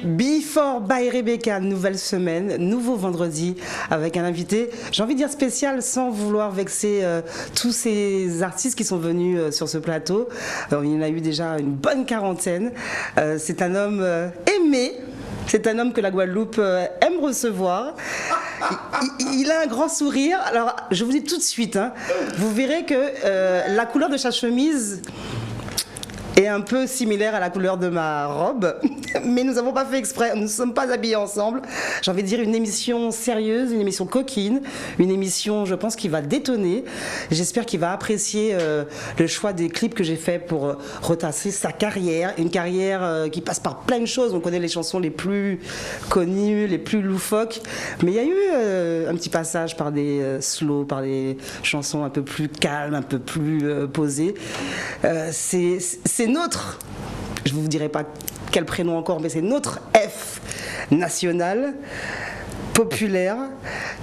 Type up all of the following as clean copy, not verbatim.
Before by Rebecca, nouvelle semaine, nouveau vendredi avec un invité, j'ai envie de dire spécial sans vouloir vexer tous ces artistes qui sont venus sur ce plateau. Alors, il y en a eu déjà une bonne quarantaine. C'est un homme aimé, c'est un homme que la Guadeloupe aime recevoir. Il a un grand sourire. Alors, je vous dis tout de suite, hein, vous verrez que la couleur de sa chemise est un peu similaire à la couleur de ma robe, mais nous n'avons pas fait exprès, nous ne sommes pas habillés ensemble. J'ai envie de dire une émission sérieuse, une émission coquine, une émission, je pense, qui va détonner. J'espère qu'il va apprécier le choix des clips que j'ai fait pour retasser sa carrière, une carrière qui passe par plein de choses. On connaît les chansons les plus connues, les plus loufoques, mais il y a eu un petit passage par des slows, par des chansons un peu plus calmes, un peu plus posées. C'est notre, je ne vous dirai pas quel prénom encore, mais c'est notre F national, populaire.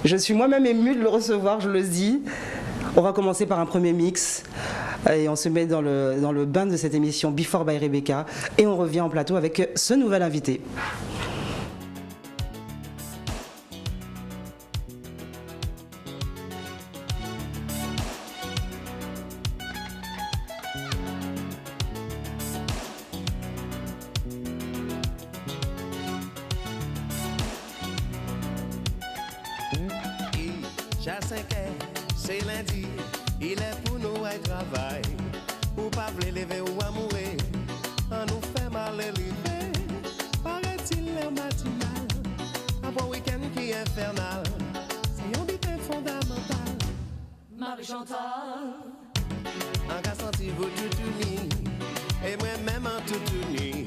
Je suis moi-même émue de le recevoir, je le dis. On va commencer par un premier mix et on se met dans le bain de cette émission Before by Rebecca et on revient en plateau avec ce nouvel invité. C'est lundi, il est pour nous à travail. Ou pas vle lever ou à mourir, on nous fait mal élever. Paraît-il l'air matinal, un bon week-end qui est infernal. C'est un but fondamental. Marie-Chantal, en cas senti vous tout uni, et moi-même en tout uni.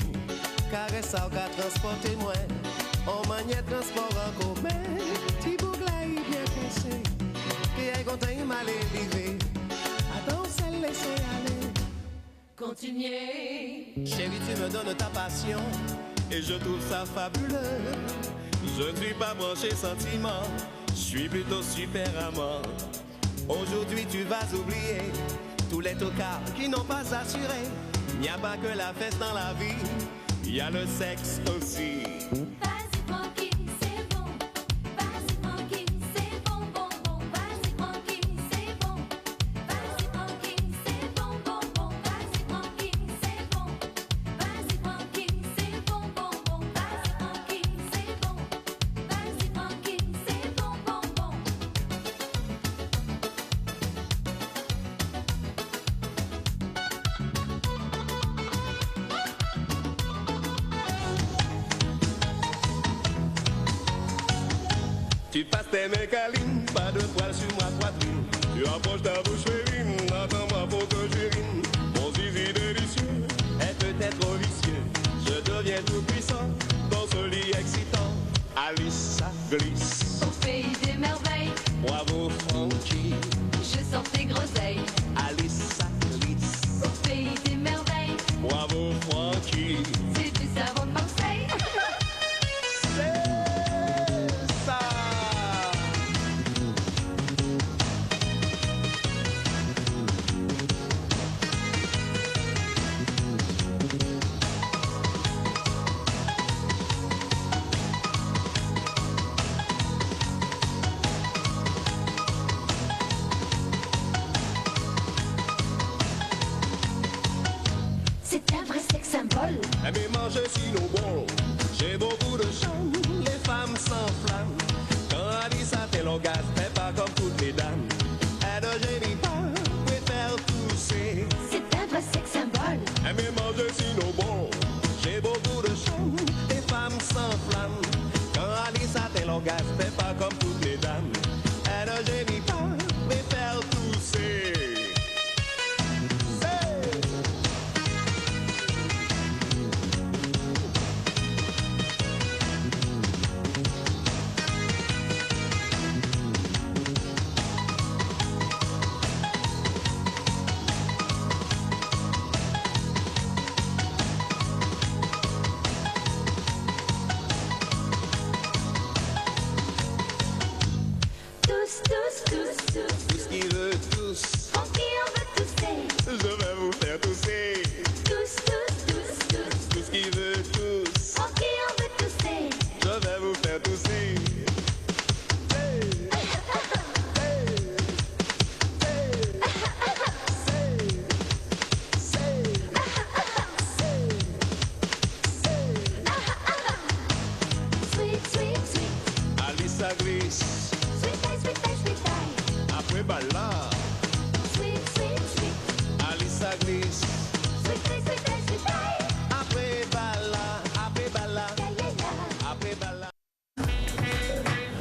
Caresse ça ou qu'à transporter moi, on maniait transport en commun. Ti bouglaï bien pensé. Et content il m'a élevé. Attends, c'est laisser aller. Continuez. Chérie, tu me donnes ta passion et je trouve ça fabuleux. Je ne suis pas branché sentiment, je suis plutôt super amant. Aujourd'hui, tu vas oublier tous les tocards qui n'ont pas assuré. Il n'y a pas que la fête dans la vie, il y a le sexe aussi. Tu passes tes mains câlines, pas de poils sur ma poitrine. Tu approches ta bouche féline, attends-moi pour que j'urine. Mon zizi délicieux est peut-être trop vicieux. Je deviens tout puissant dans ce lit excitant. Alice, ça glisse. Au pays des merveilles, Bravo Frankie. je sors tes groseilles. Alice, ça glisse. Au pays des merveilles, Bravo Frankie. c'est du savon de Marseille. C'est ça. C'est un vrai sexe symbole. Mais moi je suis no bon, j'ai beaucoup de charme, les femmes s'enflamment. Quand Alice a l'orgasme, fait pas comme toutes les dames. Elle ne gémit pas, préfère tousser. C'est un vrai sexe symbole. Mais moi je suis no bon, j'ai beaucoup de charme, les femmes s'enflamment. Quand Alice a l'orgasme, fait pas comme toutes les dames. Elle ne gémit pas, préfère tousser.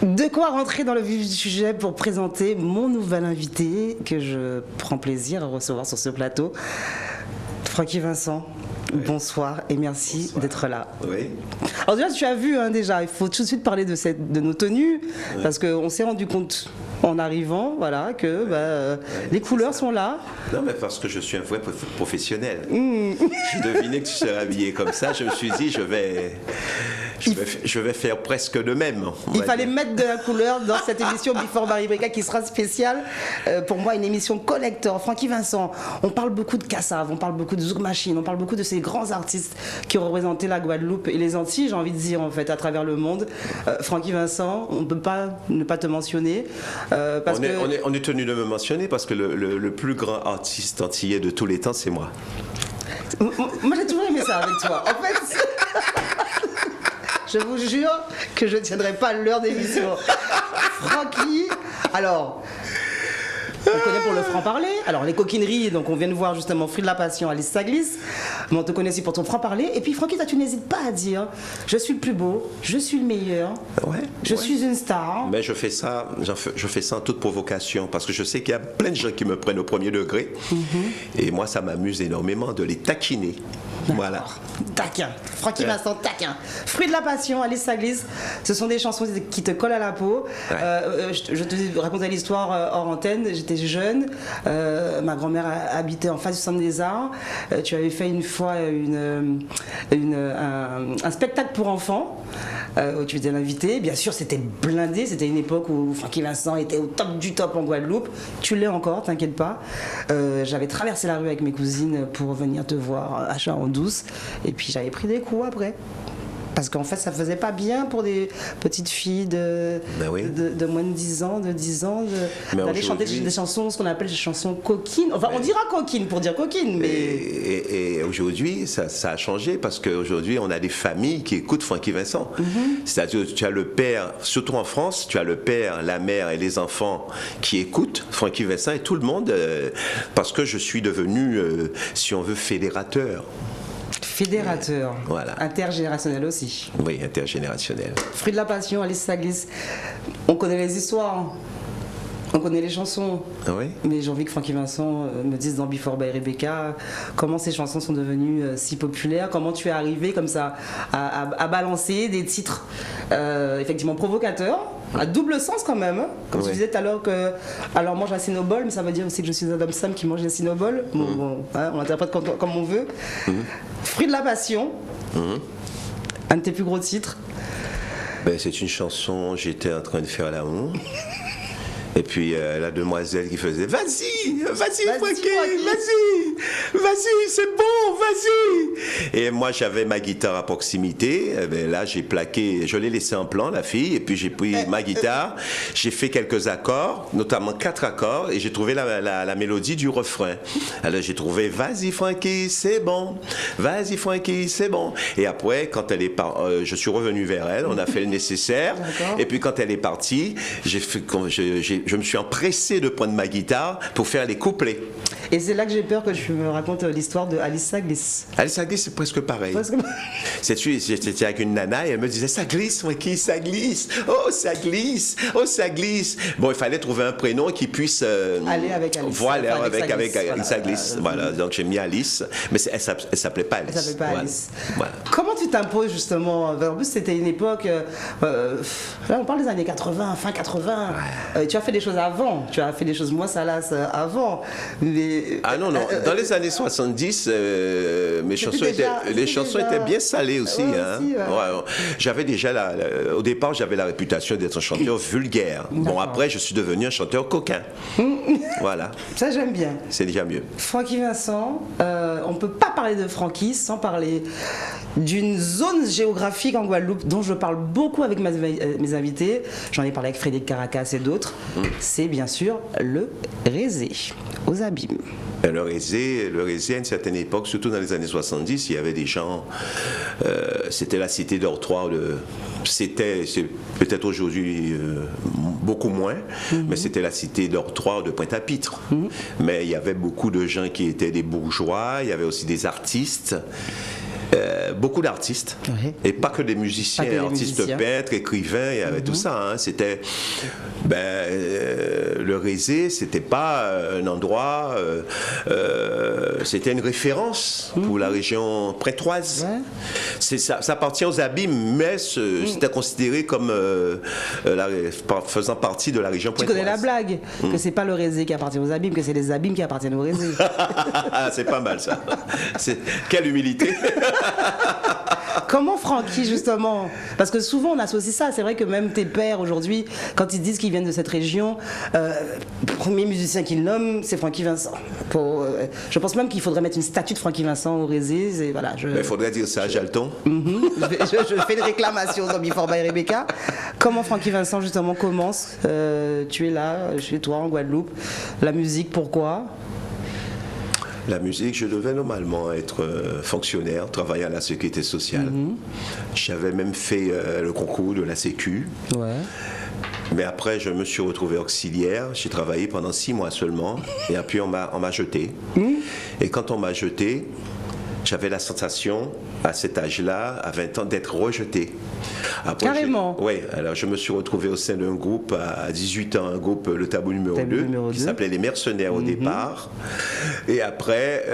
De quoi rentrer dans le vif du sujet pour présenter mon nouvel invité que je prends plaisir à recevoir sur ce plateau. Francky Vincent, oui. Bonsoir et merci d'être là. Oui. Alors déjà, tu as vu déjà, il faut tout de suite parler de nos tenues, oui. Parce qu'on s'est rendu compte en arrivant, voilà, que les couleurs sont là. Non, mais parce que je suis un vrai professionnel. Je devinais que tu serais habillé comme ça, je me suis dit, je vais faire presque le même. Il fallait mettre de la couleur dans cette émission Before Barry Breaker qui sera spéciale. Pour moi, une émission collector. Francky Vincent, on parle beaucoup de Kassav, on parle beaucoup de Zouk Machine, on parle beaucoup de ces grands artistes qui ont représenté la Guadeloupe et les Antilles, j'ai envie de dire, en fait, à travers le monde. Francky Vincent, on ne peut pas ne pas te mentionner. On est tenu de me mentionner parce que le plus grand artiste antillais de tous les temps, c'est moi. Moi, j'ai toujours aimé ça avec toi. En fait, je vous jure que je ne tiendrai pas l'heure d'émission. Francky, alors... On connaît pour le franc-parler. Alors, les coquineries, donc on vient de voir justement Fruit de la Passion, Alice Saglis. Mais on te connaît aussi pour ton franc-parler. Et puis, Francky, toi, tu n'hésites pas à dire je suis le plus beau, je suis le meilleur, je suis une star. Mais je fais ça en toute provocation parce que je sais qu'il y a plein de gens qui me prennent au premier degré. Et moi, ça m'amuse énormément de les taquiner. Voilà. Taquin. Francky Vincent, taquin. Fruit de la Passion, Alice Saglis. Ce sont des chansons qui te collent à la peau. Je te racontais l'histoire hors antenne. J'étais jeune. Ma grand-mère habitait en face du Centre des Arts. Tu avais fait une fois un spectacle pour enfants où tu étais l'invité. Bien sûr, c'était blindé. C'était une époque où Francky Vincent était au top du top en Guadeloupe. Tu l'es encore, t'inquiète pas. J'avais traversé la rue avec mes cousines pour venir te voir à Charenton-Douce. Et puis j'avais pris des coups après. Parce qu'en fait, ça faisait pas bien pour des petites filles de moins de 10 ans, d'aller chanter des chansons, ce qu'on appelle des chansons coquines. Enfin, on dira coquines pour dire coquines, mais... Et aujourd'hui, ça a changé parce qu'aujourd'hui, on a des familles qui écoutent Francky Vincent. C'est-à-dire, tu as le père, surtout en France, tu as le père, la mère et les enfants qui écoutent Francky Vincent et tout le monde, parce que je suis devenu, si on veut, fédérateur. Fédérateur, voilà. Intergénérationnel aussi. Oui, intergénérationnel. Fruit de la Passion, Alice Saglis. On connaît les histoires, on connaît les chansons. Ah oui. Mais j'ai envie que Francky Vincent me dise dans Before by Rebecca comment ces chansons sont devenues si populaires, comment tu es arrivé comme ça à balancer des titres effectivement provocateurs. À double sens quand même, comme tu disais tout à l'heure que alors mange un cinnobol, mais ça veut dire aussi que je suis un homme Sam qui mange un cinnobol. Bon, hein, on l'interprète comme on veut. Fruit de la Passion, un de tes plus gros titres. C'est une chanson, j'étais en train de faire l'amour. Et puis la demoiselle qui faisait vas-y Francky, vas-y, c'est bon, vas-y. Et moi j'avais ma guitare à proximité. Là j'ai plaqué, je l'ai laissé en plan la fille. Et puis j'ai pris ma guitare, j'ai fait quelques accords, notamment 4 accords, et j'ai trouvé la mélodie du refrain. Alors j'ai trouvé vas-y Francky, c'est bon, vas-y Francky, c'est bon. Et après quand elle est je suis revenu vers elle, on a fait le nécessaire. Et puis quand elle est partie, je me suis empressé de prendre ma guitare pour faire les couplets. Et c'est là que j'ai peur que tu me racontes l'histoire de Alice Saglis. Alice Saglis, c'est presque pareil. J'étais avec une nana et elle me disait ça glisse, Francky, ça glisse. Oh, ça glisse. Oh, ça glisse. Bon, il fallait trouver un prénom qui puisse aller avec Alice. Voilà, avec Alice Saglis. Voilà, donc j'ai mis Alice, mais elle s'appelait pas Alice. Elle s'appelait pas Alice. Voilà. Comment tu t'imposes justement? En plus, c'était une époque. Là, on parle des années 80, fin 80. Tu as fait des choses avant. Tu as fait des choses moins salaces avant. Mais non, dans les années 70, les chansons étaient bien salées aussi. J'avais déjà au départ, j'avais la réputation d'être un chanteur vulgaire. Bon, après, je suis devenu un chanteur coquin. Voilà. Ça, j'aime bien. C'est déjà mieux. Francky Vincent, on ne peut pas parler de Francky sans parler d'une zone géographique en Guadeloupe dont je parle beaucoup avec mes invités. J'en ai parlé avec Frédéric Caracas et d'autres. C'est bien sûr le Rézé, aux Abîmes. Le Rézé, à une certaine époque, surtout dans les années 70, il y avait des gens, c'était la cité dortoir, c'est peut-être aujourd'hui beaucoup moins, mais c'était la cité dortoir de Pointe-à-Pitre. Mais il y avait beaucoup de gens qui étaient des bourgeois, il y avait aussi des artistes. beaucoup d'artistes, Oui. et pas que des musiciens, Pas que des artistes musiciens. peintres, écrivains, il y avait tout ça. Hein. C'était le Rézé, c'était pas un endroit, c'était une référence pour la région prétoise. Ouais. Ça appartient aux Abîmes, mais c'était considéré comme faisant partie de la région Tu prétoise. connais la blague que c'est pas le Rézé qui appartient aux abîmes, que c'est les abîmes qui appartiennent au Rézé. C'est pas mal ça. Quelle humilité. Comment Francky justement? Parce que souvent on associe ça. C'est vrai que même tes pères aujourd'hui, quand ils disent qu'ils viennent de cette région, le premier musicien qu'ils nomment, c'est Francky Vincent. Je pense même qu'il faudrait mettre une statue de Francky Vincent au Rézé. Voilà, Il faudrait dire ça à Jalton. je fais une réclamation dans Before by Rebecca. Comment Francky Vincent justement commence? Tu es là, chez toi en Guadeloupe. La musique, pourquoi? La musique, je devais normalement être fonctionnaire, travailler à la sécurité sociale. J'avais même fait le concours de la Sécu. Ouais. Mais après, je me suis retrouvé auxiliaire. J'ai travaillé pendant 6 mois seulement. Et puis, on m'a jeté. Et quand on m'a jeté, j'avais la sensation, à cet âge-là, à 20 ans, d'être rejeté. Après, Carrément. Oui, alors je me suis retrouvé au sein d'un groupe, à 18 ans, un groupe, le Tabou numéro 2, qui s'appelait Les Mercenaires au départ. Et après,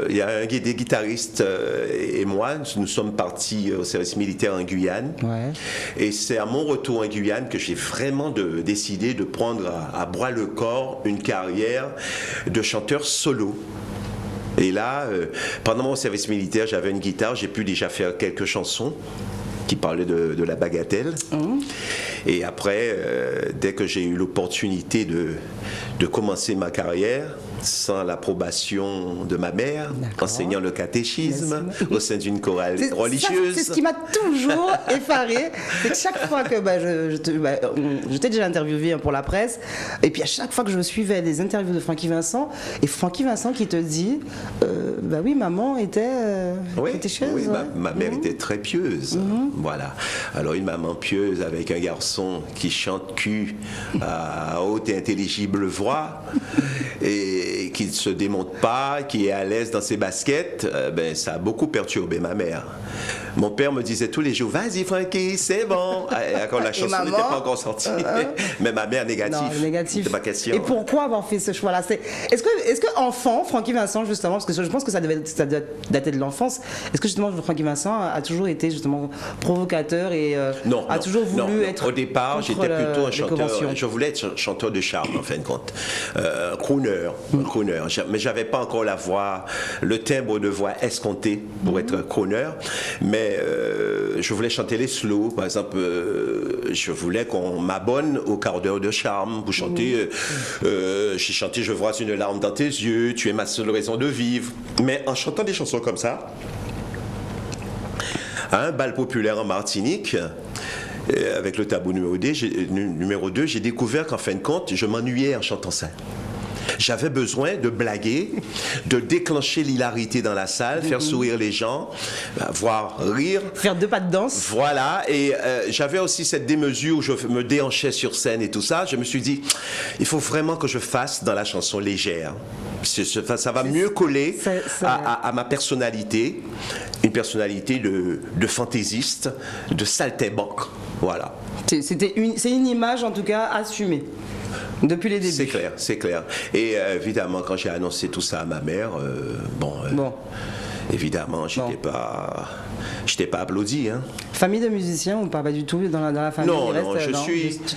il y a des guitaristes et moi, nous sommes partis au service militaire en Guyane. Ouais. Et c'est à mon retour en Guyane que j'ai vraiment décidé de prendre à bras le corps une carrière de chanteur solo. Et là, pendant mon service militaire, j'avais une guitare, j'ai pu déjà faire quelques chansons qui parlaient de la bagatelle. Et après, dès que j'ai eu l'opportunité de commencer ma carrière, sans l'approbation de ma mère, enseignant le catéchisme au sein d'une chorale religieuse. C'est ce qui m'a toujours effaré. C'est que chaque fois que je t'ai déjà interviewé pour la presse, et puis à chaque fois que je suivais des interviews de Francky Vincent, et Francky Vincent qui te dit, oui, maman était chez oui, eux. ma mère était très pieuse. Voilà. Alors une maman pieuse avec un garçon qui chante cul à haute et intelligible voix et qui ne se démonte pas, qui est à l'aise dans ses baskets, ça a beaucoup perturbé ma mère. Mon père me disait tous les jours, vas-y Francky, c'est bon. Quand la chanson n'était pas encore sortie. Mais ma mère, négatif. Non, négatif. C'est pas question. Et pourquoi avoir fait ce choix-là? Est-ce que enfant, Francky Vincent, justement, parce que je pense que ça doit dater de l'enfance, est-ce que justement Francky Vincent a toujours été justement provocateur et a toujours voulu être. Au départ, j'étais plutôt un chanteur. Je voulais être chanteur de charme, en fin de compte. Crooner. Mais j'avais pas encore la voix, le timbre de voix escompté pour être crooner. Mais je voulais chanter les slows, par exemple. Je voulais qu'on m'abonne au quart d'heure de charme pour chanter. J'ai chanté Je vois une larme dans tes yeux, tu es ma seule raison de vivre. Mais en chantant des chansons comme ça, à un bal populaire en Martinique, avec le Tabou numéro 2, j'ai découvert qu'en fin de compte, je m'ennuyais en chantant ça. J'avais besoin de blaguer, de déclencher l'hilarité dans la salle, faire sourire les gens, voir rire. Faire 2 pas de danse. Voilà, et j'avais aussi cette démesure où je me déhanchais sur scène et tout ça. Je me suis dit, il faut vraiment que je fasse dans la chanson légère. Ça va mieux coller à ma personnalité, une personnalité de fantaisiste, de saltimbanque. Voilà. C'est une image en tout cas assumée. Depuis les débuts. C'est clair. Et évidemment, quand j'ai annoncé tout ça à ma mère, évidemment, je n'étais pas applaudi. Hein. Famille de musiciens ou pas du tout dans la famille? Non,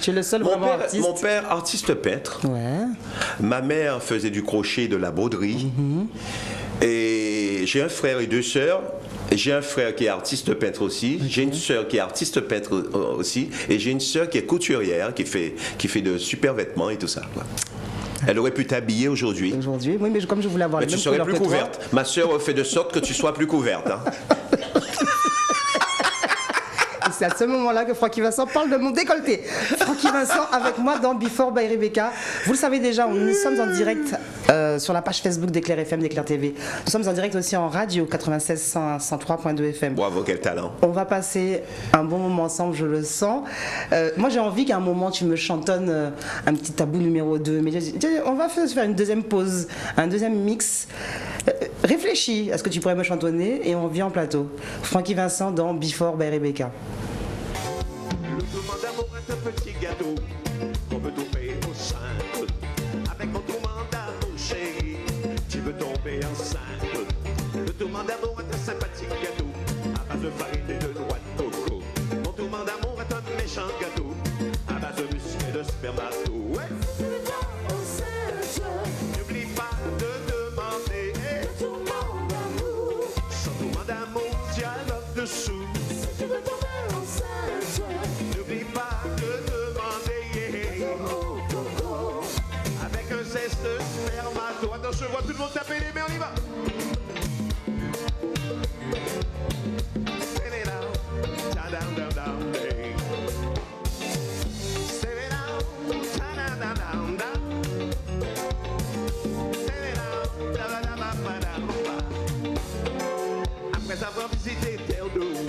Tu es le seul vraiment artiste. Mon père, artiste peintre. Ouais. Ma mère faisait du crochet, de la broderie. Et j'ai un frère et 2 sœurs. J'ai un frère qui est artiste peintre aussi. J'ai une sœur qui est artiste peintre aussi. Et j'ai une sœur qui est couturière, qui fait de super vêtements et tout ça. Quoi. Elle aurait pu t'habiller aujourd'hui. Oui, mais comme je voulais avoir les mêmes couleurs que toi. Tu serais plus couverte. Ma sœur fait de sorte que tu sois plus couverte. Hein. C'est à ce moment-là que Francky Vincent parle de mon décolleté. Francky Vincent avec moi dans Before by Rebecca. Vous le savez déjà, nous sommes en direct sur la page Facebook d'Éclair FM, d'Éclair TV. Nous sommes en direct aussi en radio 96 103.2 FM. Bravo, quel talent. On va passer un bon moment ensemble, je le sens. Moi, j'ai envie qu'à un moment, tu me chantonnes un petit Tabou numéro 2. Mais on va faire une deuxième pause, un deuxième mix. Réfléchis à ce que tu pourrais me chantonner et on vient en plateau. Francky Vincent dans Before by Rebecca. Le tourment d'amour est un petit gâteau qu'on peut tomber au sein. Avec mon tourment d'amour, chérie, tu veux tomber enceinte. Le tourment d'amour est un sympathique gâteau à base de farine et de noix de coco. Mon tourment d'amour est un méchant gâteau à base de muscles et de spermato. Ouais. N'oublie pas de demander le tourment d'amour. Sans tourment d'amour, dialogue dessous. N'oublie pas de demander avec un zeste spermato. Attention, je vois tout le monde taper les mains, on y va. Après avoir visité terre de haut,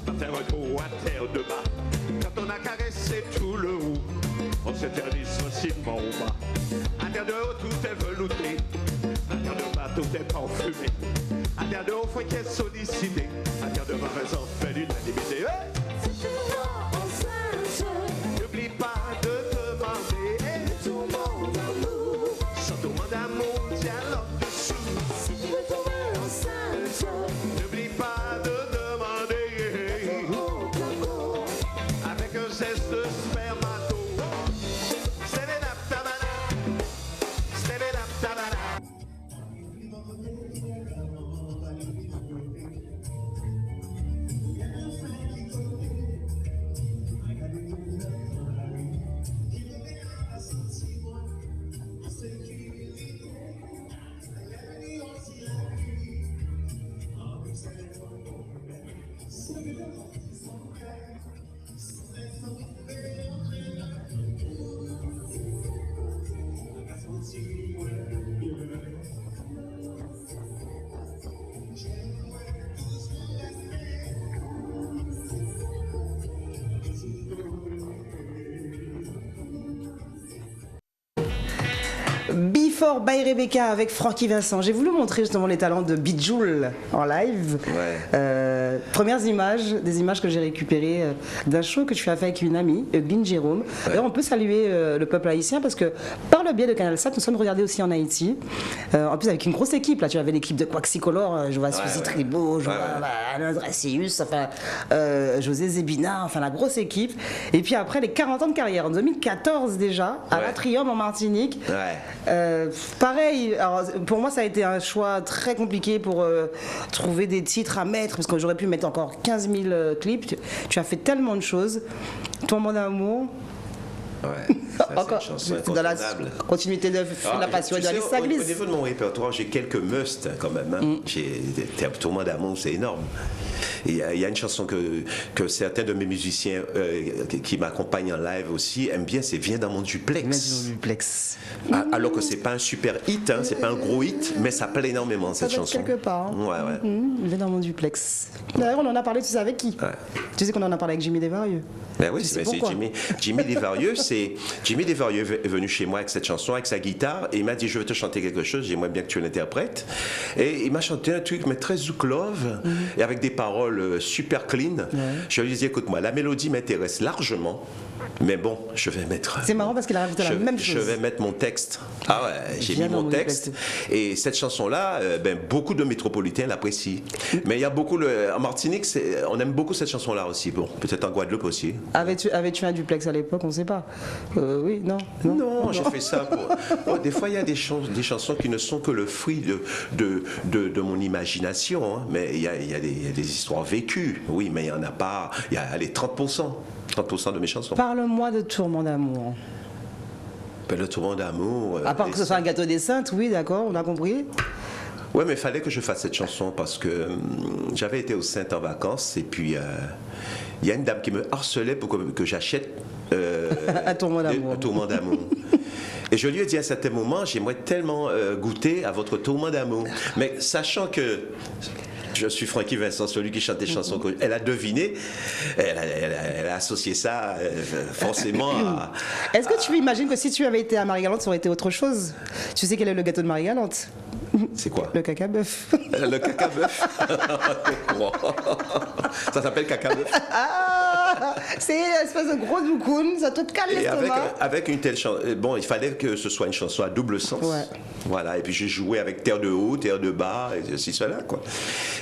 va faire un tour à terre de bas. Quand on a caressé tout le haut, on s'éternise facilement au bas. À terre de haut, tout est velouté. À terre de bas, tout est parfumé. À terre de haut, faut qu'elle soit sollicité. À terre de bas, raison fait l'unanimité. Hey! N'oublie pas de demander le tourment d'amour. Sans tourment d'amour, dialogue dessous. N'oublie pas de demander avec un geste spermato. Before by Rebecca avec Francky Vincent. J'ai voulu montrer justement les talents de Bijoul en live. Ouais. Premières images, des images que j'ai récupérées d'un show que tu as fait avec une amie, Eugline Jérôme. Ouais. D'ailleurs, on peut saluer le peuple haïtien parce que par le biais de Canal 7, nous sommes regardés aussi en Haïti. En plus, avec une grosse équipe. Là, tu avais l'équipe de Quaxicolor, je vois Suzy Tribo, je vois Alain Dracius, enfin, José Zébina, enfin la grosse équipe. Et puis après, les 40 ans de carrière, en 2014 déjà, à l'Atrium en Martinique. Ouais. Pareil, alors, pour moi, ça a été un choix très compliqué pour trouver des titres à mettre, parce que j'aurais pu mettre encore 15 000 clips. Tu as fait tellement de choses. Tourment d'amour. Ouais, ça, encore, c'est une chanson dans la incontournable. continuité de la passion et de la liste, ça glisse. Au niveau de mon répertoire, j'ai quelques musts quand même. Hein. J'ai Tourment d'amour, c'est énorme. Il y a une chanson que certains de mes musiciens qui m'accompagnent en live aussi aiment bien, c'est Viens dans mon duplex. Viens dans mon duplex. Alors que c'est pas un super hit, hein, c'est pas un gros hit, mais ça plaît énormément cette chanson. Quelque part. Hein. Ouais. Viens dans mon duplex. D'ailleurs, on en a parlé, tu sais avec qui? Tu sais qu'on en a parlé avec Jimmy Desvarieux. Ben oui, c'est Jimmy Desvarieux. Jimmy Desvarieux est venu chez moi avec cette chanson, avec sa guitare, et il m'a dit je veux te chanter quelque chose, j'aimerais bien que tu l'interprètes. Et il m'a chanté un truc mais très zouk love, et avec des paroles super clean. Je lui ai dit écoute-moi, la mélodie m'intéresse largement. Mais bon, je vais mettre. C'est marrant parce qu'il a rajouté la même chose. Je vais mettre mon texte. Ah ouais, j'ai mis mon texte. Et cette chanson-là, beaucoup de métropolitains l'apprécient. Mais il y a beaucoup. En Martinique, on aime beaucoup cette chanson-là aussi. Bon, peut-être en Guadeloupe aussi. Avais-tu un duplex à l'époque? On ne sait pas. Oui, non. Non, j'ai fait ça pour. Des fois, il y a des chansons qui ne sont que le fruit de mon imagination. Hein. Mais il y a des histoires vécues. Oui, mais il n'y en a pas. Il y a allez, 30% de mes chansons. Parle-moi de Tourment d'amour. Le Tourment d'amour. À part que ce soit un gâteau des saintes, oui, d'accord, on a compris. Ouais, mais il fallait que je fasse cette chanson parce que j'avais été aux Saintes en vacances et puis il y a une dame qui me harcelait pour que j'achète un Tourment d'amour. Un Tourment d'amour. Et je lui ai dit à certains moments, j'aimerais tellement goûter à votre Tourment d'amour. Mais sachant que je suis Francky Vincent, celui qui chante des chansons. Elle a deviné, elle a associé ça forcément à... Est-ce que tu imagines que si tu avais été à Marie-Galante, ça aurait été autre chose? Tu sais quel est le gâteau de Marie-Galante? C'est quoi? Le caca bœuf. Le caca bœuf. Ça s'appelle caca bœuf. Ah, c'est une espèce de gros doucoune, ça te cale Et l'estomac. avec une telle chanson, bon, il fallait que ce soit une chanson à double sens. Ouais. Voilà, et puis j'ai joué avec terre de haut, terre de bas, et ceci, cela, quoi.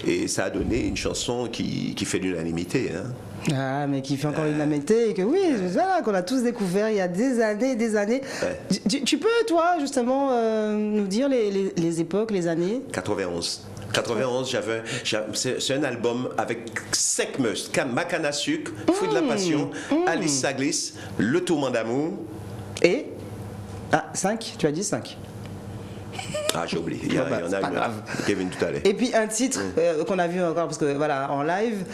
Et ça a donné une chanson qui fait l'unanimité, hein. Ah, mais qui fait encore une l'unanimité et que oui, voilà, qu'on a tous découvert il y a des années et des années. Ouais. Tu peux, toi, justement, nous dire les époques, les années? 91. 91, c'est un album avec 5 must. Ma canne à sucre, Fruit de la passion, Alice Saglis, Le tourment d'amour. Et? Ah, 5? Tu as dit 5. Ah, j'ai oublié. Il y en c'est a pas une. grave. Kevin tout à l'heure. Et puis un titre qu'on a vu encore, parce que voilà, en live,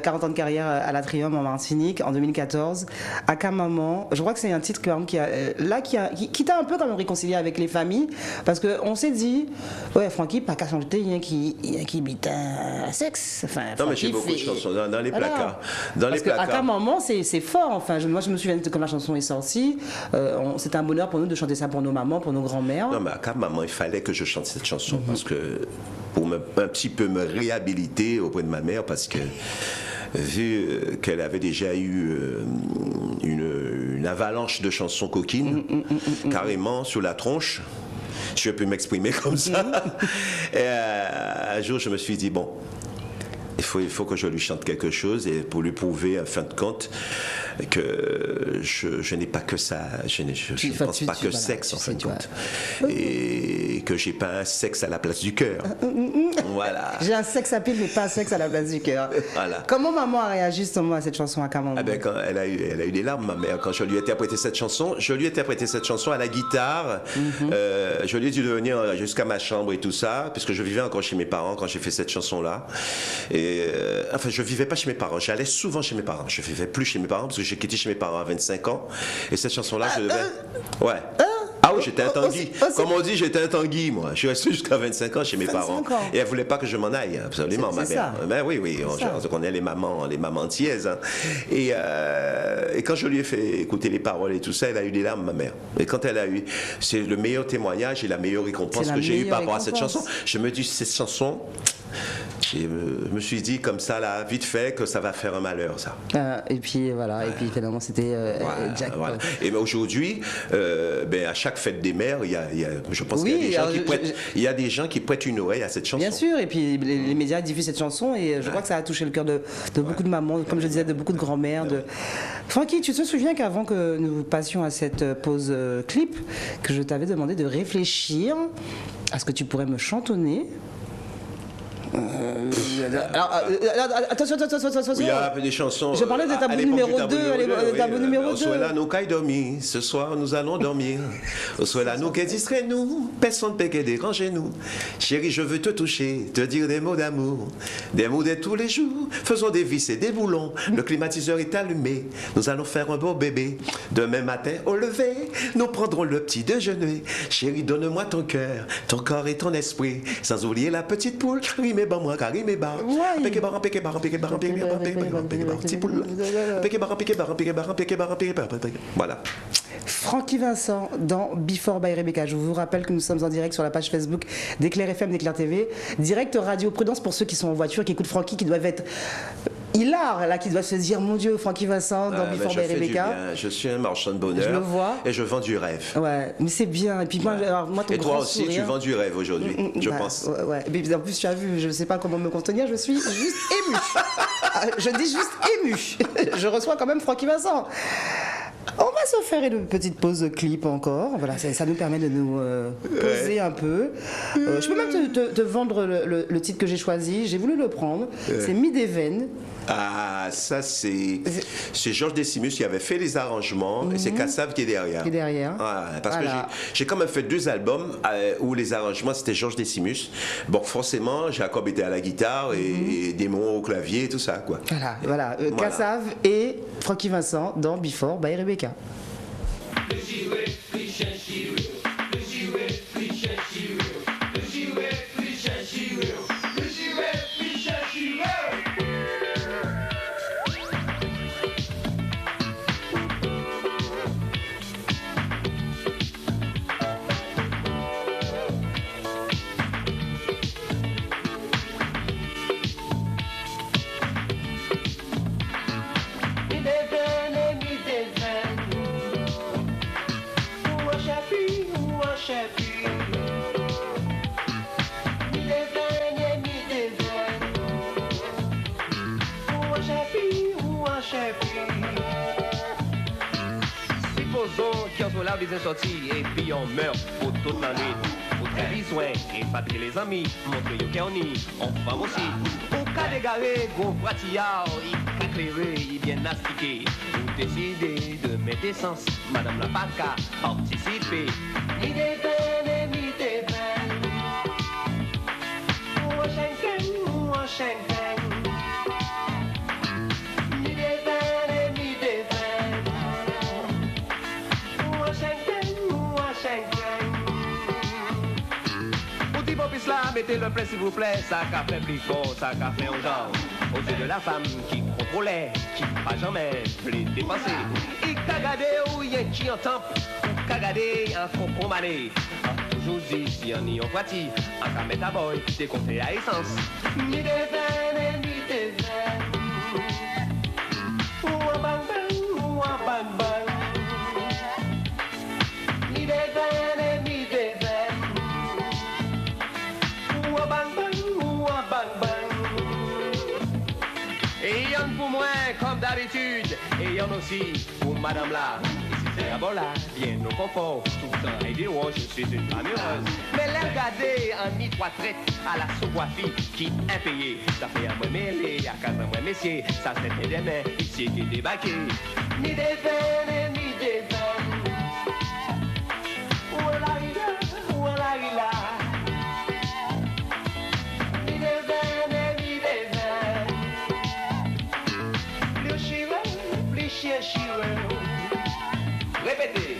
40 ans de carrière à la Triumph en Martinique en 2014, Aka Maman. Je crois que c'est un titre quand même qui t'a un peu quand même réconcilié avec les familles, parce qu'on s'est dit, ouais, Francky, pas qu'à chanter, il y a qui bite un sexe. Enfin, Non, mais j'ai Francky beaucoup de chansons dans les Voilà. placards. Dans Parce les que Aka placards. Maman, c'est fort. Enfin, moi, je me souviens de quand la chanson est sortie. C'était un bonheur pour nous de chanter ça pour nos mamans, pour nos grands-mères. Non, mais à maman, il fallait que je chante cette chanson parce que pour un petit peu me réhabiliter auprès de ma mère, parce que vu qu'elle avait déjà eu une avalanche de chansons coquines, carrément sur la tronche, je peux m'exprimer comme ça. Et un jour, je me suis dit, bon, il faut que je lui chante quelque chose, et pour lui prouver, en fin de compte, que je n'ai pas que ça, je ne pense pas que sexe, en fin de compte. Et que j'ai pas un sexe à la place du cœur. Voilà. J'ai un sexe à pile, mais pas un sexe à la place du cœur. Voilà. Comment maman a réagi justement à cette chanson à Maman? Ah ben, quand elle a eu des larmes, ma mère, quand je lui ai interprété cette chanson. Je lui ai interprété cette chanson à la guitare. Je lui ai dû de venir jusqu'à ma chambre et tout ça, puisque je vivais encore chez mes parents quand j'ai fait cette chanson-là. Et enfin, je vivais pas chez mes parents. J'allais souvent chez mes parents. Je vivais plus chez mes parents parce que j'ai quitté chez mes parents à 25 ans. Et cette chanson-là, je devais. Ouais. Ah oui, j'étais un tanguy. Comme on dit, j'étais un tanguy, moi. Je suis resté jusqu'à 25 ans chez mes 25 parents. ans. Et elle voulait pas que je m'en aille, absolument, C'est ma mère. ça. Ben oui, on connaît les mamans tièses. Hein. Et quand je lui ai fait écouter les paroles et tout ça, elle a eu des larmes, ma mère. Et quand elle a eu, c'est le meilleur témoignage et la meilleure récompense que j'ai eue par rapport à cette chanson. Je me dis, cette chanson, je me suis dit comme ça, là, vite fait, que ça va faire un malheur, ça. Et puis voilà, et puis finalement c'était Jack. Voilà. Et ben aujourd'hui, à chaque fête des mères, je pense Oui, qu'il y a des gens alors qui prêtent, il y a des gens qui prêtent une oreille à cette chanson. Bien sûr, et puis les médias diffusent cette chanson et je crois que ça a touché le cœur de beaucoup de mamans, comme je disais, de beaucoup de grand-mères. Francky, tu te souviens qu'avant que nous passions à cette pause clip, que je t'avais demandé de réfléchir à ce que tu pourrais me chantonner. Attention. Il y a des chansons. Je parlais de tableau numéro 2. Tableau numéro 2. Soit là, nous caille dormir. Ce soir, nous allons dormir. Soit là, nous qu'est distrait nous. Personne ne peut déranger nous. Chérie, je veux te toucher, te dire des mots d'amour. Des mots de tous les jours. Faisons des vis et des boulons. Le climatiseur est allumé. Nous allons faire un beau bébé. Demain matin, au lever, nous prendrons le petit déjeuner. Chérie, donne-moi ton cœur, ton corps et ton esprit. Sans oublier la petite poule. Rimé ban moi, car rimé ban. Péké baran, péké baran, péké baran, péké baran, péké baran, péké baran, petit poule. Péké baran, péké baran, péké baran, péké baran, péké baran. Voilà. Francky Vincent dans Before by Rebecca. Je vous rappelle que nous sommes en direct sur la page Facebook d'Éclair FM, d'Éclair TV. Direct Radio Prudence pour ceux qui sont en voiture, qui écoutent Francky, qui doivent être hilar, là, qui doivent se dire, mon Dieu, Francky Vincent dans Before by Rebecca. Je suis un marchand de bonheur. Je le vois. Et je vends du rêve. Ouais, mais c'est bien. Et puis moi, ton et toi grand aussi, sourire, tu vends du rêve aujourd'hui, je pense. Ouais. Et puis en plus, tu as vu, je ne sais pas comment me contenir, je suis juste émue. Je dis juste émue. Je reçois quand même Francky Vincent. On va se faire une petite pause clip encore. Voilà, ça nous permet de nous poser un peu. Je peux même te vendre le titre que j'ai choisi. J'ai voulu le prendre. C'est Midéven. Ah, ça c'est Georges Décimus qui avait fait les arrangements et c'est Kassav qui est derrière. Qui est derrière. Ah, parce Voilà. que j'ai quand même fait 2 albums où les arrangements c'était Georges Décimus. Bon, forcément, Jacob était à la guitare et Démon au clavier et tout ça, quoi. Voilà. Kassav et Francky Vincent dans Before by Rebecca. un chefi ou un chefi. Supposons qu'on soit là, bien sorti, et puis on meurt pour toute la nuit. Pour très besoin, et patrer les amis, montrer qu'on y, on femme aussi. Au cas d'égarer, gros bratillard, il éclairé, il bien astiqué. Vous décidez de mettre essence, madame la pas qu'à participer. Mi déveine et mi déveine. Ou un chêne, ou un chêne. Mi déveine et mi déveine. Ou un chêne, ou un chêne. Pour dire bon, là, mettez le plein s'il vous plaît. Ça qu'a fait plus fort, ça qu'a fait un genre. Aux yeux de la femme qui contrôlait, qui n'a jamais les dépenser. Et qu'a gardé où il y a qui entend, ou qu'a gardé un fond mané. Toujours dit, si on y en voiture, on va mettre à boy, c'est compté à essence. Mi déveine et mi déveine. Ou un bang bang, ou un bang bang. Mi déveine et mi déveine. Ou un bang bang, ou un bang bang. Et y'en pour moi, comme d'habitude, et y'en aussi pour madame là. Et si c'est là-bas là, bien au confort, tout le temps, et des je suis une femme heureuse. Mais l'air gardé en ni trois traites à la sous-coiffie qui impayée. Ça fait un mois mêlé, à 4 mois messieurs, ça c'était des mains, ici qui débarqué. Ni des veines, ni des veines. Où est la rila, où est la rila? Ni des veines, ni des veines. Répétez.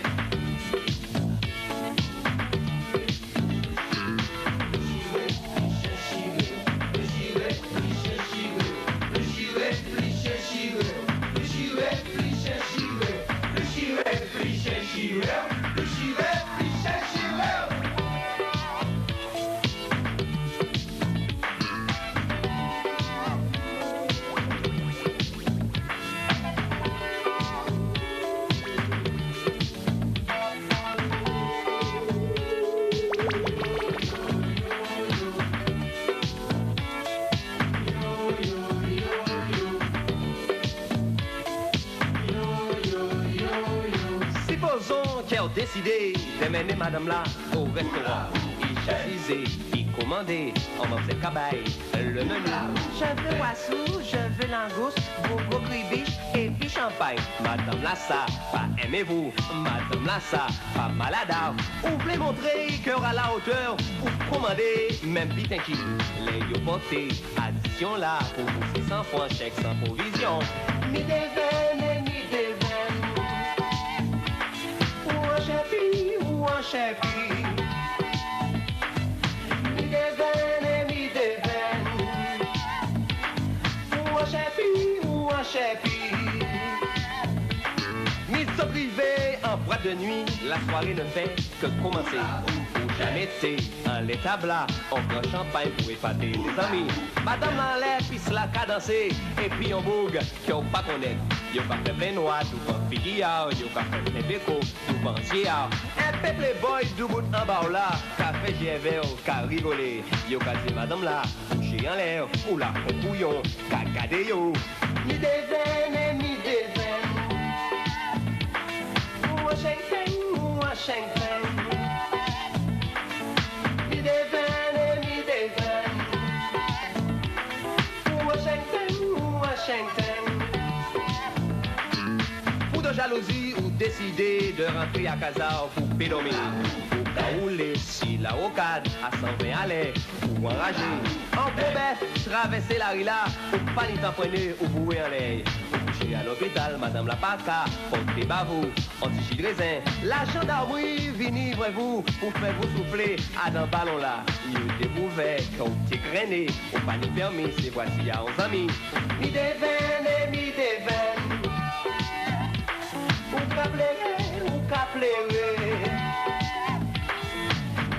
Décidé de mener madame là au restaurant. Il choisissait, il commandait, on mangeait cabaye, le menu. Je veux poisson, je veux langouste, gros cribiche et puis champagne. Madame là ça, pas aimez-vous, madame là ça, pas malada. Vous voulez montrer cœur à la hauteur, pour commander, même vite inquiet. Les yo portés, addition là, pour vous 600 francs, chèque sans provision. Mi déveine, mi déveine. Ou un chefi, mi déveine, mi déveine. Ou un chefi, ou un chefi. Mi se privé en boîte de nuit, la soirée ne fait que commencer. Ou jamais été en l'établa, on prend champagne pour épater les amis. Madame l'enlève, puis cela qu'a dansé, et puis on bouge, qu'on pas connaître. Yo pas fait plein noir, tout pas figuiard, yo pas fait plein béco, tout pensiard. Un peuple boy du bout en bas là, qu'a fait GV, qu'a rigolé. Yo qu'a dit madame là, couché en l'air, ou la couillon, qu'a gardé yo. Mi déveine, mi déveine. Ou un chêne, ou un chêne. Mi déveine, mi déveine. Ou un chêne, ou un chêne. De jalousie ou décider de rentrer à casa pour pédomer, ou rouler si la rocade à 120 à l'air ou enragé. En bête, traverser la rila ou pas ni tamponner ou bouer en l'air. Ou coucher à l'hôpital, madame la paca, porter bavou, anti de raisin. La gendarmerie vini vous pour faire vous souffler à dans ballon là. Il était ouvert quand t'es grainé, ou pas ni permis, c'est voici à 11 amis. Mi déveine, mi déveine. Ou qu'a plairé,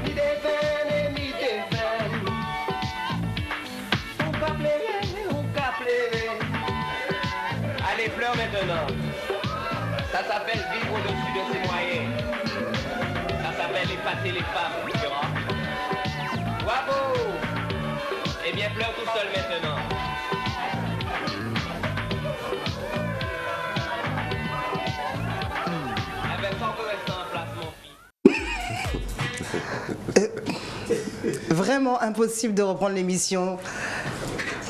mi déveine, mi déveine. Ou qu'a plairé. Allez, pleure maintenant. Ça s'appelle vivre au-dessus de ses moyens. Ça s'appelle épater les femmes, tu vois. Bravo. Eh bien, pleure tout seul maintenant. vraiment impossible de reprendre l'émission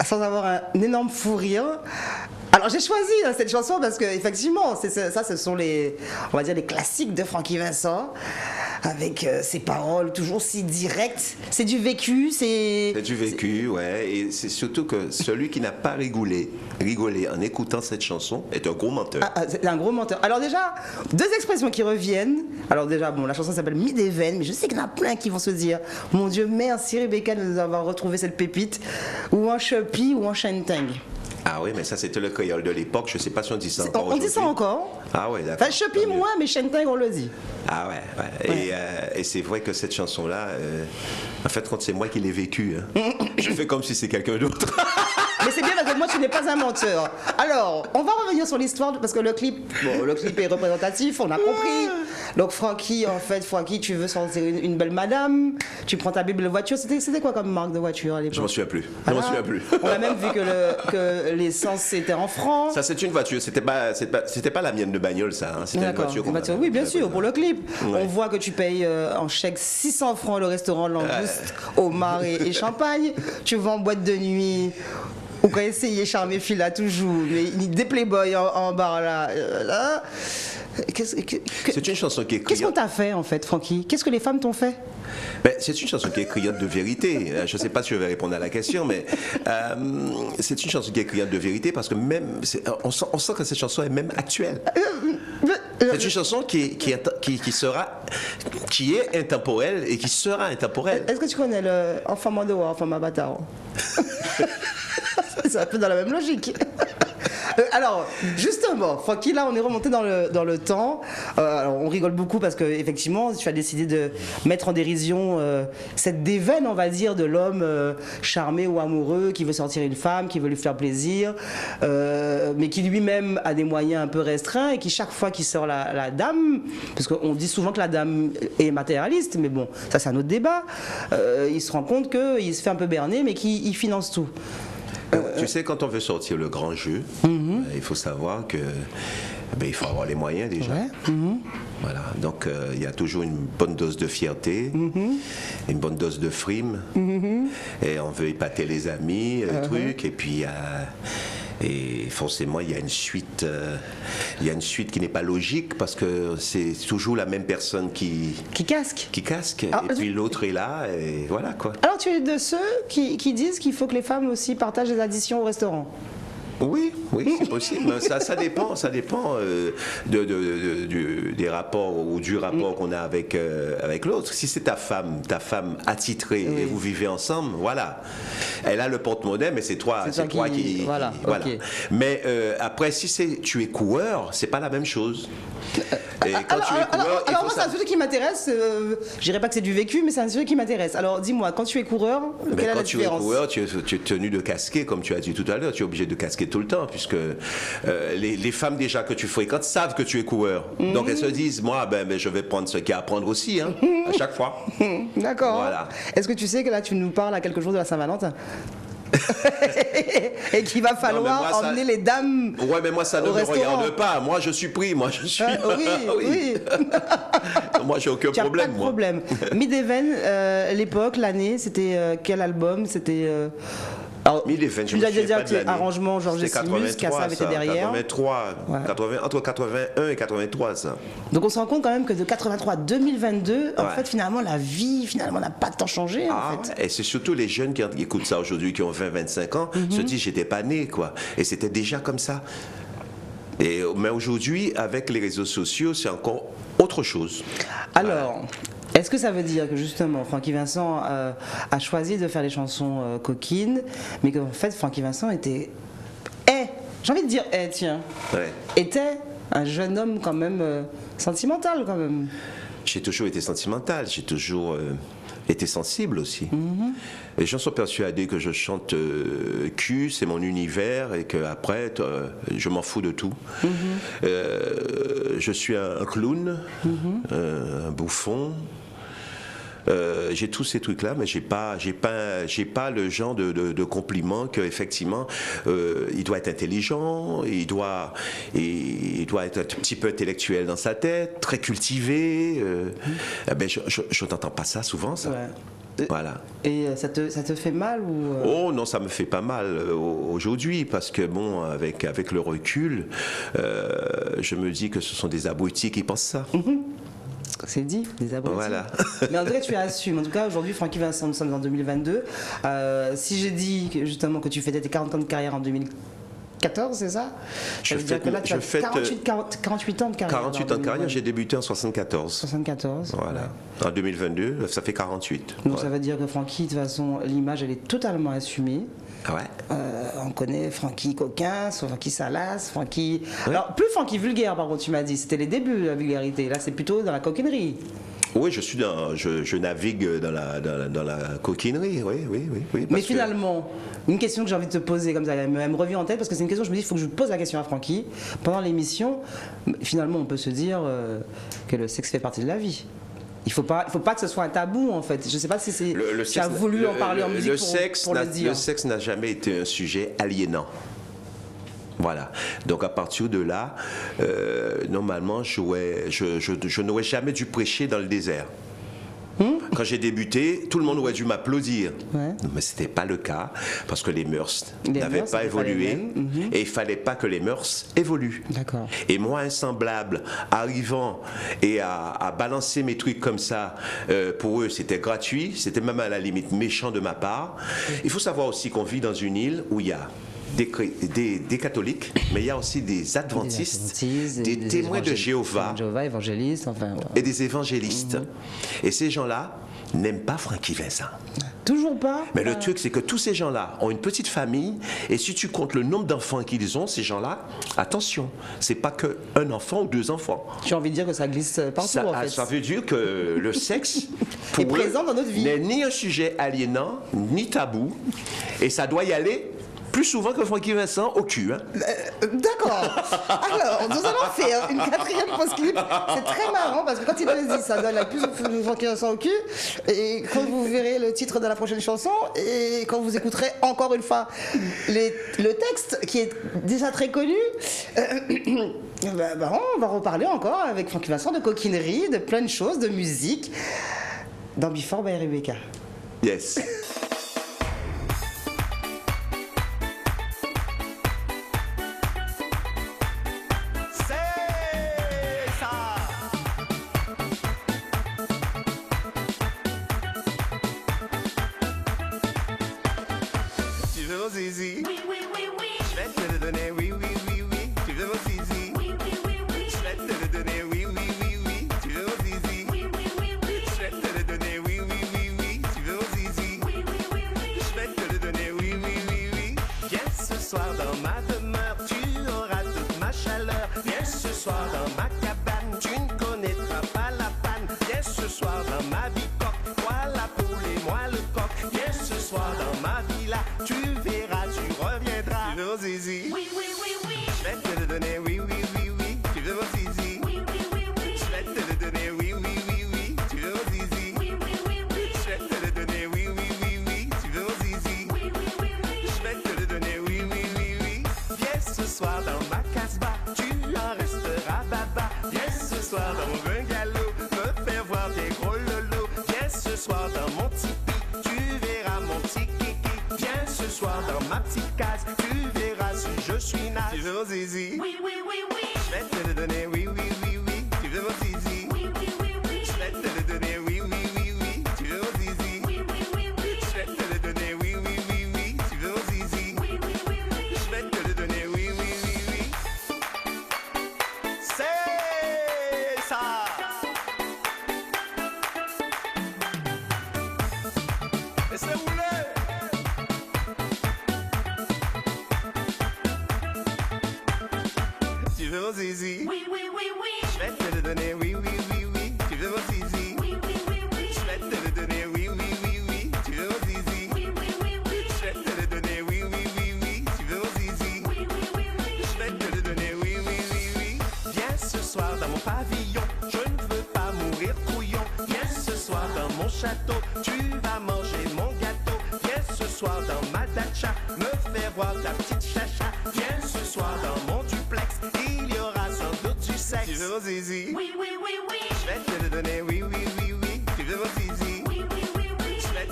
sans avoir un énorme fou rire. Alors j'ai choisi cette chanson parce que effectivement, ce sont les, on va dire, les classiques de Francky Vincent, avec ses paroles toujours si directes. C'est du vécu, C'est du vécu, ouais. Et c'est surtout que celui qui n'a pas rigolé en écoutant cette chanson est un gros menteur. C'est un gros menteur. Alors déjà, deux expressions qui reviennent. Alors déjà, bon, la chanson s'appelle Mi des veines, mais je sais qu'il y en a plein qui vont se dire, mon Dieu, merci Rebecca de nous avoir retrouvé cette pépite, ou en Chopi ou en Chenteng. Ah oui, mais ça c'était le créole de l'époque, je sais pas si on dit ça encore On dit ça aujourd'hui. encore. Ah ouais, d'accord. Enfin, Chopi moins, mais Chenteng on le dit. Ah ouais. Et c'est vrai que cette chanson-là, en fait, quand c'est moi qui l'ai vécue, je fais comme si c'est quelqu'un d'autre. Mais c'est bien parce que moi, tu n'es pas un menteur. Alors, on va revenir sur l'histoire parce que le clip est représentatif, on a compris. Donc, Francky, tu veux sortir une belle madame, tu prends ta Bible de voiture. C'était quoi comme marque de voiture à l'époque? Je m'en souviens plus. On a même vu que l'essence était en francs. Ça, c'est une voiture. C'était pas la mienne de bagnole, ça. Hein. C'était une voiture. Oui, bien sûr, pour le clip. Ouais. On voit que tu payes en chèque 600 francs le restaurant Langouste, homard et champagne. Tu vas en boîte de nuit. On peut essayer charmer Fila toujours, mais des playboys en bar là. C'est une chanson qui est Qu'est-ce qu'on criante. t'a fait en fait, Francky? Qu'est-ce que les femmes t'ont fait? Ben, c'est une chanson qui est criante de vérité. Je ne sais pas si je vais répondre à la question, mais c'est une chanson qui est criante de vérité parce que même on sent que cette chanson est même actuelle. C'est une chanson qui est intemporelle et qui sera intemporelle. Est-ce que tu connais le Enfant Mandoa, Enfant Mabatao? C'est un peu dans la même logique. Alors, justement, Francky, là, on est remonté dans le temps. Alors, on rigole beaucoup parce que, effectivement, tu as décidé de mettre en dérision cette déveine, on va dire, de l'homme charmé ou amoureux qui veut sortir une femme, qui veut lui faire plaisir, mais qui lui-même a des moyens un peu restreints et qui, chaque fois qu'il sort la dame, parce qu'on dit souvent que la dame est matérialiste, mais bon, ça, c'est un autre débat, il se rend compte qu'il se fait un peu berner, mais qu'il finance tout. Tu sais, quand on veut sortir le grand jeu, il faut savoir que il faut avoir les moyens déjà. Ouais. Voilà. Donc il y a toujours une bonne dose de fierté, une bonne dose de frime, et on veut épater les amis, truc, et puis et forcément il y a une suite qui n'est pas logique parce que c'est toujours la même personne qui casque, et puis l'autre est là, et voilà quoi. Alors tu es de ceux qui disent qu'il faut que les femmes aussi partagent les additions au restaurant? Oui, c'est possible. Ça dépend des rapports ou du rapport qu'on a avec l'autre. Si c'est ta femme attitrée et vous vivez ensemble, voilà. Elle a le porte-monnaie, mais c'est toi qui voilà. Okay. Mais après, si tu es coureur, c'est pas la même chose. Et quand tu es coureur, alors moi, c'est un sujet qui m'intéresse. Je dirais pas que c'est du vécu, mais c'est un sujet qui m'intéresse. Alors dis-moi, quand tu es coureur, quelle est la différence? Quand tu es coureur, tu es tenu de casquer, comme tu as dit tout à l'heure. Tu es obligé de casquer tout le temps, puisque les femmes déjà que tu fréquentes savent que tu es coureur. Donc elles se disent, moi, je vais prendre ce qu'il y a à prendre aussi, hein, à chaque fois. D'accord. Voilà. Est-ce que tu sais que là, tu nous parles à quelque chose de la Saint-Valentin? Et qu'il va falloir emmener les dames. Ouais, mais moi ça ne me regarde pas. Moi je suis pris. Moi je suis. Oui. Moi j'ai aucun problème. Pas de problème. Mi-des-veines, l'époque, l'année, c'était quel album? C'était. Alors, tu nous as déjà dit arrangement Georges Simus, Kassav était derrière. 83, ouais. Entre 81 et 83, ça. Donc on se rend compte quand même que de 83 à 2022, en fait, finalement, la vie n'a pas tant changé. En fait. Ouais. Et c'est surtout les jeunes qui écoutent ça aujourd'hui, qui ont 20-25 ans, se disent j'étais pas né, quoi. Et c'était déjà comme ça. Mais aujourd'hui, avec les réseaux sociaux, c'est encore autre chose. Alors. Est-ce que ça veut dire que justement Francky Vincent a choisi de faire des chansons coquines, mais qu'en fait Francky Vincent était un jeune homme quand même sentimental quand même? J'ai toujours été sentimental, j'ai toujours été sensible aussi. Les gens sont persuadés que je chante cul, c'est mon univers et qu'après je m'en fous de tout. Je suis un clown, un bouffon. J'ai tous ces trucs-là, mais j'ai pas le genre de compliment que effectivement il doit être intelligent, il doit être un petit peu intellectuel dans sa tête, très cultivé. Je n'entends pas ça souvent, ça. Ouais. Voilà. Et ça te fait mal ou Oh non, ça me fait pas mal aujourd'hui parce que bon, avec le recul, je me dis que ce sont des abrutis qui pensent ça. C'est dit, des abrutis. Voilà. Mais en tout cas, tu assumes. En tout cas, aujourd'hui, Francky Vincent, nous sommes en 2022. Si j'ai dit justement que tu fêtais tes 40 ans de carrière en 2014, c'est ça? Ça veut dire que là, tu as 48 ans de carrière. 48 ans de carrière, j'ai débuté en 74. 74. Voilà. Ouais. En 2022, ça fait 48. Donc ouais. ça veut dire que Francky, de toute façon, l'image, elle est totalement assumée. Ouais. On connaît Francky coquin, Francky salace, Francky... Ouais. Alors, plus Francky vulgaire, par contre, tu m'as dit. C'était les débuts de la vulgarité. Là, c'est plutôt dans la coquinerie. Oui, je navigue dans la coquinerie, oui. Mais finalement, une question que j'ai envie de te poser comme ça, elle me revient en tête parce que c'est une question, je me dis, il faut que je pose la question à Francky pendant l'émission. Finalement, on peut se dire que le sexe fait partie de la vie. Il faut pas que ce soit un tabou en fait. Je sais pas si c'est. Tu as voulu en parler en musique pour le dire. Le sexe n'a jamais été un sujet aliénant. Voilà. Donc à partir de là, normalement, je n'aurais jamais dû prêcher dans le désert. Quand j'ai débuté, tout le monde aurait dû m'applaudir. Ouais. Mais ce n'était pas le cas, parce que les mœurs n'avaient pas évolué, et il ne fallait pas que les mœurs évoluent. D'accord. Et moi, un semblable, arrivant et à balancer mes trucs comme ça, pour eux, c'était gratuit, c'était même à la limite méchant de ma part. Il faut savoir aussi qu'on vit dans une île où il y a des catholiques, mais il y a aussi des adventistes, des témoins de Jéhovah, évangélistes, enfin, ouais. Et des évangélistes. Et ces gens-là n'aiment pas Francky Vincent. Toujours pas. Mais le truc, c'est que tous ces gens-là ont une petite famille, et si tu comptes le nombre d'enfants qu'ils ont, ces gens-là, attention, c'est pas qu'un enfant ou deux enfants. Tu as envie de dire que ça glisse partout, en fait. Ça veut dire que le sexe est présent dans notre vie. N'est ni un sujet aliénant, ni tabou, et ça doit y aller plus souvent que Francky Vincent au cul. Hein. D'accord. Alors, nous allons faire une quatrième pause clip. C'est très marrant parce que quand il le dit, ça donne la plus Francky Vincent au cul. Et quand vous verrez le titre de la prochaine chanson, et quand vous écouterez encore une fois le texte qui est déjà très connu, on va reparler encore avec Francky Vincent de coquinerie, de plein de choses, de musique, dans Before by Rebecca. Yes. Zizi. Oui, oui, oui, oui. Je vais te le donner, oui, oui, oui, oui. Tu veux mon zizi? Oui, oui, oui, oui. Je vais te le donner, oui, oui, oui, oui. Tu veux mon zizi? Oui, oui, oui, oui. Je vais te le donner, oui, oui, oui, oui. Tu veux mon zizi? Oui, oui, oui, oui. Je vais te le donner, oui, oui, oui, oui. Viens ce soir dans ma demeure, tu auras toute ma chaleur. Viens ce soir dans ma cabane, tu ne connaîtras pas la panne. Viens ce soir dans ma bicoque, toi la poule et moi le coq. Viens ce soir dans ma villa, tu verras, tu reviendras. Tu veux mon zizi? Oui, oui, oui, oui. Je vais te le donner, oui, oui, oui, oui. Tu veux mon zizi? Oui, oui, oui, oui. Je vais te le donner, oui, oui, oui, oui. Tu veux mon zizi? Oui, oui, oui, oui. Je vais te le donner, oui, oui, oui, oui. Tu veux mon zizi? Oui, oui, oui, oui. Je vais te le donner, oui, oui, oui, oui. Viens ce soir dans ma casbah, tu en resteras baba. Viens ce soir dans mon bungalow, me faire voir tes gros lolos. Viens ce soir dans mon tipi, tu verras mon petit kiki. Viens ce soir dans ma petite case, tu verras si je suis naze. Tu veux mon zizi? Oui, oui, oui, oui. Je vais te le donner, oui, oui, oui, oui. Tu veux mon zizi? Oui, oui, oui, oui. Je vais te le donner, oui, oui, oui, oui. Tu veux mon zizi? Oui, oui, oui, oui. Je vais te le donner, oui, oui, oui, oui. Tu veux mon zizi? Oui, oui, oui, oui. Je vais te le donner, oui, oui, oui, oui. C'est ça. Et c'est roulé. Tu veux mon zizi? Oui, oui, oui, oui. Je vais te le donner, oui, oui, oui, oui. Tu veux mon zizi? Oui, oui, oui, oui. Je vais te le donner, oui, oui, oui, oui. Tu veux mon zizi? Oui, oui, oui, oui. Je vais te le donner, oui, oui, oui, oui. Tu veux mon zizi? Oui, oui, oui, oui. Je vais te le donner, oui, oui, oui, oui. Viens ce soir dans mon pavillon, je ne veux pas mourir couillon. Viens ce soir dans mon château, tu vas manger mon gâteau. Viens ce soir dans ma dacha, me faire voir ta petite chacha. Viens ce soir dans mon duplex, il y aura sans doute du sexe. Tu veux mon zizi? Oui, oui, oui, oui. Je vais te le donner, oui, oui, oui, oui. Tu veux mon zizi? Oui, oui, oui, oui. Je vais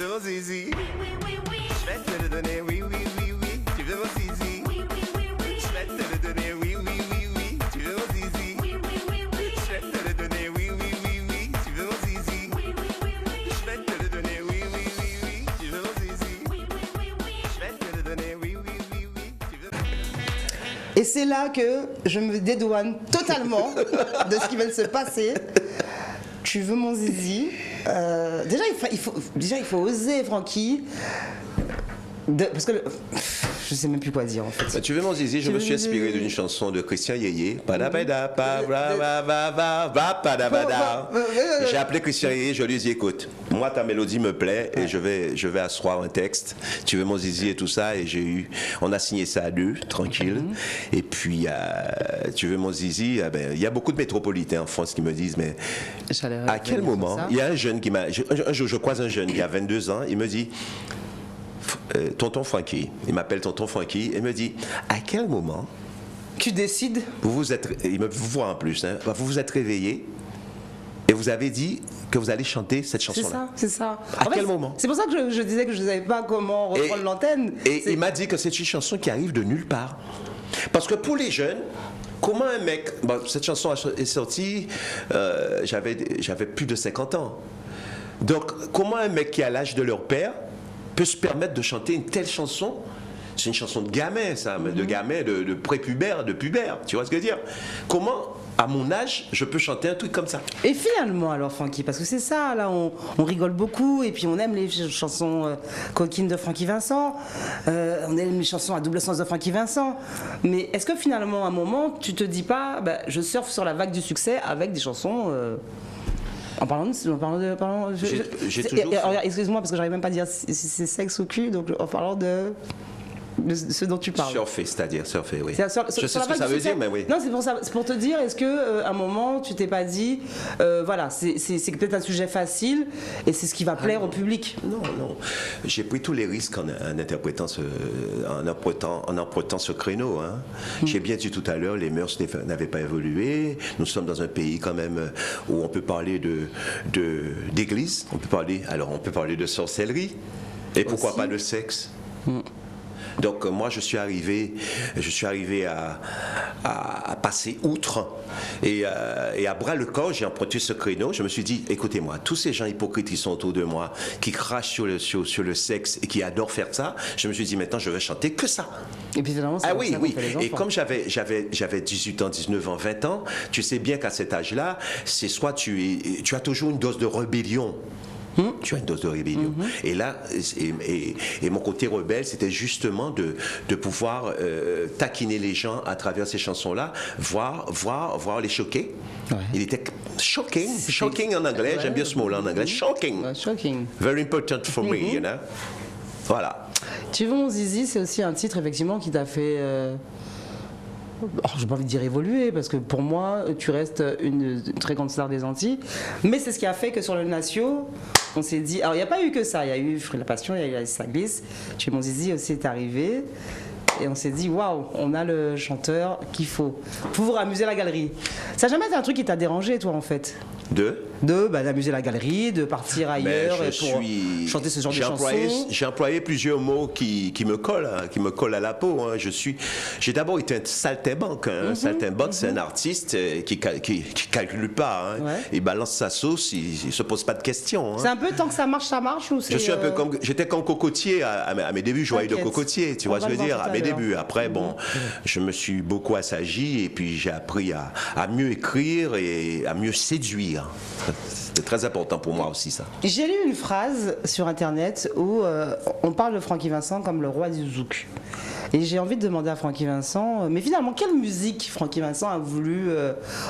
veux mon zizi? Oui, oui, oui, oui. Je vais te le donner, oui, oui, oui, oui. Tu veux mon zizi? Oui, oui, oui, oui. Je vais te le donner, oui, oui, oui, oui. Tu veux mon zizi? Oui, oui, oui, oui. Je vais te le donner, oui, oui, oui, oui. Tu veux mon zizi? Oui, oui, oui, oui. Je vais te le donner, oui, oui, oui, oui. Tu veux mon zizi? Oui, oui, oui, oui. Je vais te le donner, oui, oui, oui, oui. Tu veux... Et c'est là que je me dédouane totalement de ce qui vient de se passer. Tu veux mon zizi? Déjà, il faut oser, Francky. Parce que je sais même plus quoi dire en fait. Tu veux mon zizi, je me suis inspiré d'une chanson de Christian Yeye. J'ai appelé Christian Yeye, je lui ai dit écoute, moi ta mélodie me plaît et je vais asseoir un texte. Tu veux mon zizi et tout ça et on a signé ça à deux, tranquille. Et puis tu veux mon zizi, il y a beaucoup de métropolitains en France qui me disent mais à quel moment il y a un jeune un jour je croise un jeune qui a 22 ans, il me dit Tonton Francky, il m'appelle Tonton Francky et me dit à quel moment Tu décides? il me voit en plus, hein, vous vous êtes réveillé et vous avez dit que vous allez chanter cette chanson-là. C'est ça. À quel moment? C'est pour ça que je disais que je ne savais pas comment reprendre l'antenne. Et il m'a dit que c'est une chanson qui arrive de nulle part. Parce que pour les jeunes, comment un mec... cette chanson est sortie, j'avais plus de 50 ans. Donc, comment un mec qui a l'âge de leur père peut se permettre de chanter une telle chanson? C'est une chanson de gamin, ça, de gamin, de prépubère, de pubère, tu vois ce que je veux dire? Comment, à mon âge, je peux chanter un truc comme ça? Et finalement, alors, Francky, parce que c'est ça, là, on rigole beaucoup, et puis on aime les chansons coquines de Francky Vincent, on aime les chansons à double sens de Francky Vincent, mais est-ce que finalement, à un moment, tu te dis pas, je surfe sur la vague du succès avec des chansons... En parlant de... J'ai toujours... Excuse-moi, parce que j'arrive même pas à dire si c'est sexe ou cul, donc en parlant de ce dont tu parles. Surfer, oui. Je sais ce que ça veut dire, mais oui. Non, c'est pour te dire, est-ce que un moment, tu t'es pas dit, voilà, c'est peut-être un sujet facile, et c'est ce qui va plaire au public? Non. J'ai pris tous les risques en interprétant en empruntant ce créneau. Hein. J'ai bien dit tout à l'heure, les mœurs n'avaient pas évolué. Nous sommes dans un pays quand même où on peut parler d'église, on peut parler de sorcellerie, et pourquoi pas de sexe. Donc moi je suis arrivé à passer outre et à bras le corps j'ai emprunté ce créneau. Je me suis dit écoutez-moi, tous ces gens hypocrites qui sont autour de moi, qui crachent sur le sexe et qui adorent faire ça, je me suis dit maintenant je vais chanter que ça. Et puis finalement, oui. Et comme j'avais 18 ans, 19 ans, 20 ans, tu sais bien qu'à cet âge-là, c'est soit tu as toujours une dose de rébellion. Tu as une dose de rébellion. Et là, et mon côté rebelle, c'était justement de pouvoir taquiner les gens à travers ces chansons-là, voir les choquer. Ouais. Il était shocking en anglais, j'aime bien ce mot-là en anglais, shocking. Very important for me, you know. Voilà. Tu veux mon zizi, c'est aussi un titre effectivement qui t'a fait... j'ai pas envie de dire évoluer, parce que pour moi, tu restes une très grande star des Antilles. Mais c'est ce qui a fait que sur le Natio, on s'est dit... Alors, il n'y a pas eu que ça. Il y a eu Fruit de la Passion, il y a eu Ça glisse. Tu es mon zizi aussi est arrivé. Et on s'est dit, waouh, on a le chanteur qu'il faut. Pour amuser la galerie. Ça n'a jamais été un truc qui t'a dérangé, toi, en fait? D'amuser la galerie, de partir ailleurs pour chanter ce genre de chansons. J'ai employé plusieurs mots qui me collent à la peau. Hein. J'ai d'abord été un saltimbanque. Un saltimbanque, c'est un artiste qui calcule pas. Hein. Ouais. Il balance sa sauce, il se pose pas de questions. Hein. C'est un peu tant que ça marche ou c'est... J'étais comme cocotier à mes débuts, joyeux de cocotier. Tu vois ce que je veux dire? À mes débuts. Après, je me suis beaucoup assagi et puis j'ai appris à mieux écrire et à mieux séduire. C'était très important pour moi aussi, ça. J'ai lu une phrase sur Internet où on parle de Francky Vincent comme le roi du zouk. Et j'ai envie de demander à Francky Vincent, mais finalement, quelle musique Francky Vincent a voulu,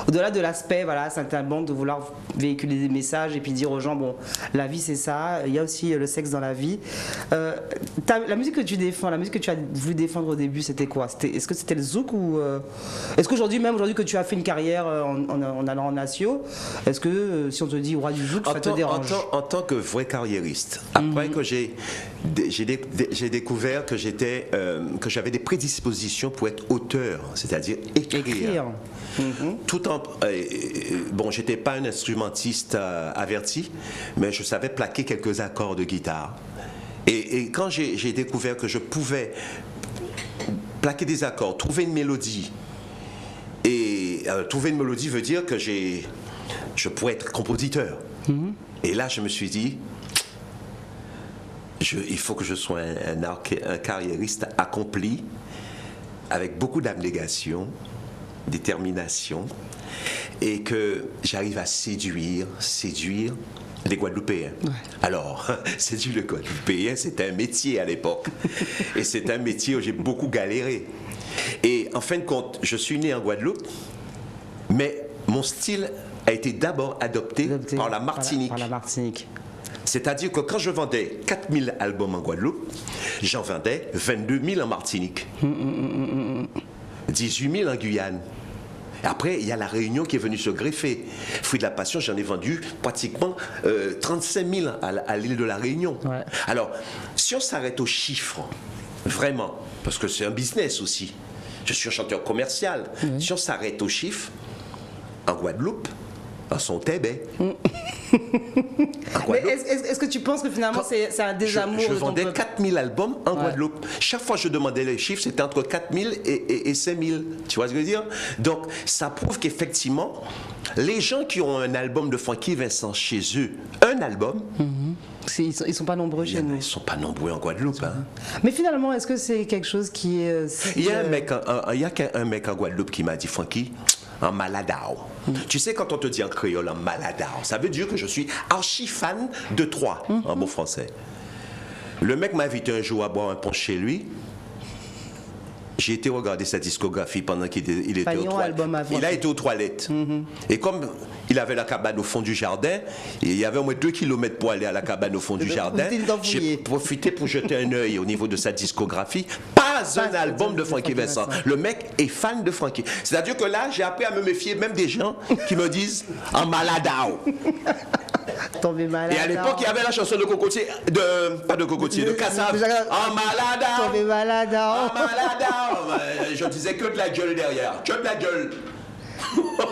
au-delà de l'aspect, voilà, saltimbanque, de vouloir véhiculer des messages et puis dire aux gens, bon, la vie c'est ça, il y a aussi le sexe dans la vie. La musique que tu défends, la musique que tu as voulu défendre au début, c'était quoi? Est-ce que c'était le zouk ou est-ce qu'aujourd'hui, même aujourd'hui que tu as fait une carrière en allant en Natio, est-ce que si on te dit roi du zouk, ça te dérange? En tant que vrai carriériste, après que j'ai découvert que j'avais des prédispositions pour être auteur, c'est-à-dire écrire. Tout en bon, j'étais pas un instrumentiste averti, mais je savais plaquer quelques accords de guitare. Et quand j'ai découvert que je pouvais plaquer des accords, trouver une mélodie, et trouver une mélodie veut dire que je pourrais être compositeur. Et là, je me suis dit, il faut que je sois un carriériste accompli, avec beaucoup d'abnégation, détermination, et que j'arrive à séduire les Guadeloupéens. Ouais. Alors, séduire les Guadeloupéens, c'était un métier à l'époque. Et c'est un métier où j'ai beaucoup galéré. Et en fin de compte, je suis né en Guadeloupe, mais mon style a été d'abord adopté par la Martinique. Par la Martinique. C'est-à-dire que quand je vendais 4000 albums en Guadeloupe, j'en vendais 22 000 en Martinique, 18 000 en Guyane. Et après, il y a la Réunion qui est venue se greffer. Fruit de la Passion, j'en ai vendu pratiquement 35 000 à l'île de la Réunion. Ouais. Alors, si on s'arrête aux chiffres, vraiment, parce que c'est un business aussi, je suis un chanteur commercial, si on s'arrête aux chiffres, en Guadeloupe, en son tébé. Mais est-ce que tu penses que finalement c'est un désamour je de ton vendais peuple? 4000 albums en Guadeloupe. Chaque fois que je demandais les chiffres, c'était entre 4000 et 5000. Tu vois ce que je veux dire? Donc, ça prouve qu'effectivement, les gens qui ont un album de Francky Vincent chez eux, un album... Ils sont pas nombreux chez nous. Ils sont pas nombreux en Guadeloupe. Hein. Mais finalement, est-ce que c'est quelque chose qui est... Il y a un mec en Guadeloupe qui m'a dit, Francky, en maladao. Tu sais, quand on te dit en créole, en maladao, ça veut dire que je suis archi fan de toi, en bon français. Le mec m'a invité un jour à boire un punch chez lui. J'ai été regarder sa discographie pendant qu'il était aux toilettes. Il a été aux toilettes. Et comme il avait la cabane au fond du jardin, et il y avait au moins 2 kilomètres pour aller à la cabane au fond du jardin, j'ai profité pour jeter un œil au niveau de sa discographie. Pas un album de Francky Vincent. Le mec est fan de Francky. C'est-à-dire que là, j'ai appris à me méfier même des gens qui me disent « en maladao ». Et à l'époque, il y avait la chanson de Cocotier, pas de Cocotier, de Cassav. En maladao. Tombé maladao. En maladao. Je disais que de la gueule derrière, que de la gueule.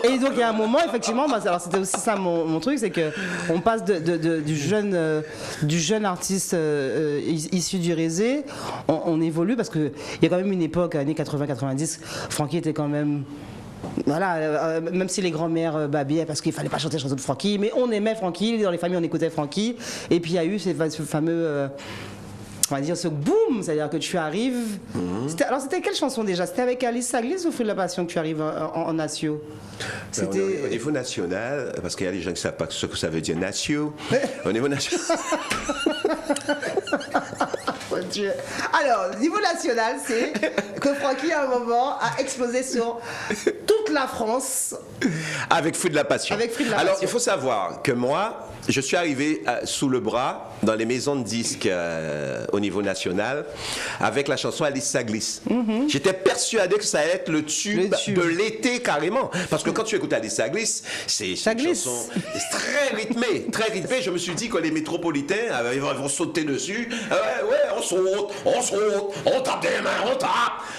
Et donc il y a un moment effectivement, alors c'était aussi ça mon truc, c'est que on passe du jeune artiste issu du Rézé, on évolue parce que il y a quand même une époque, années 80-90, Francky était quand même... Voilà, même si les grands-mères babillaient parce qu'il fallait pas chanter les chansons de Francky, mais on aimait Francky, dans les familles on écoutait Francky, et puis il y a eu ce fameux, on va dire ce boom, c'est-à-dire que tu arrives. Alors c'était quelle chanson déjà? C'était avec Alice Saglis ou Fruit de la Passion que tu arrives en Natio? Au niveau national, parce qu'il y a des gens qui ne savent pas ce que ça veut dire Natio. Au niveau national. Mon Dieu. Alors, niveau national, c'est que Francky, à un moment, a explosé sur toute la France. Avec Fruit de la Passion. Avec Fruit de la Alors, Passion. il faut savoir que moi, je suis arrivé sous le bras dans les maisons de disques au niveau national avec la chanson Alice Saglis. J'étais persuadé que ça allait être le tube de l'été carrément. Parce que quand tu écoutes Alice Saglis, c'est une chanson très rythmée, très rythmée. Je me suis dit que les métropolitains ils vont sauter dessus. On saute, on tape des mains, on tape.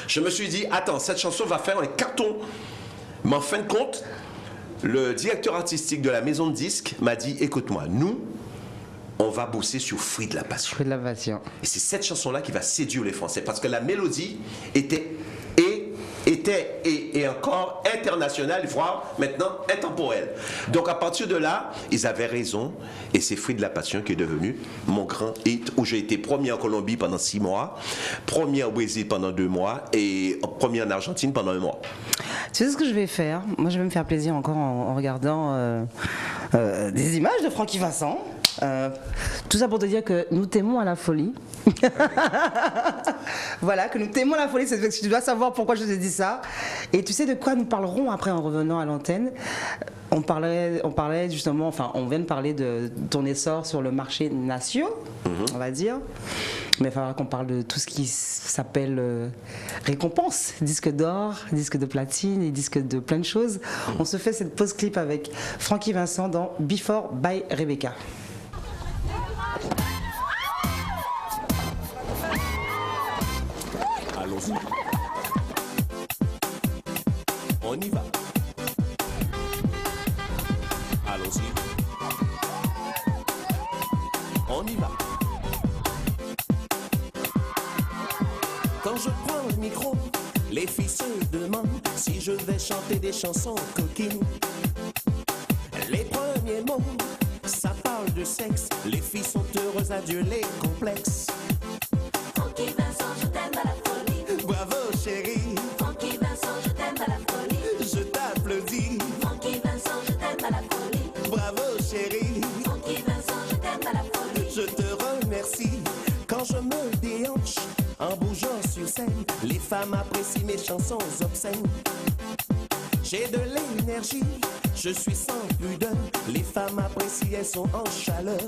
Je me suis dit, attends, cette chanson va faire un carton. Mais en fin de compte, le directeur artistique de la maison de disques m'a dit, écoute-moi, nous, on va bosser sur Fruit de la Passion. Fruit de la Passion. Et c'est cette chanson-là qui va séduire les Français, parce que la mélodie était encore internationale, voire maintenant intemporelle. Donc à partir de là, ils avaient raison, et c'est Fruit de la Passion qui est devenu mon grand hit, où j'ai été premier en Colombie pendant 6 mois, premier au Brésil pendant 2 mois, et premier en Argentine pendant 1 mois. Tu sais ce que je vais faire? Moi, je vais me faire plaisir encore en regardant des images de Francky Vincent. Tout ça pour te dire que nous t'aimons à la folie. Voilà, que nous t'aimons à la folie. Tu dois savoir pourquoi je te dis ça. Et tu sais de quoi nous parlerons après en revenant à l'antenne. On parlait justement, enfin, on vient de parler de ton essor sur le marché national, on va dire. Mais il faudra qu'on parle de tout ce qui s'appelle récompense, disque d'or, disque de platine et disque de plein de choses. On se fait cette pause clip avec Francky Vincent dans Before by Rebecca. Allons-y. y va. Allons-y. On y va. Quand je prends le micro, les filles se demandent si je vais chanter des chansons coquines. Les premiers mots, ça parle de sexe. Les filles sont heureuses, adieu les complexes. Francky Vincent, je t'aime à la folie. Bravo chérie, Francky Vincent, je t'aime à la folie. je t'applaudis. Francky Vincent, je t'aime à la folie. Bravo chérie, Francky Vincent, je t'aime à la folie. je te remercie. Quand je me déhanche en bougeant sur scène, les femmes apprécient mes chansons obscènes. J'ai de l'énergie, je suis sans pudeur. Les femmes apprécient, elles sont en chaleur.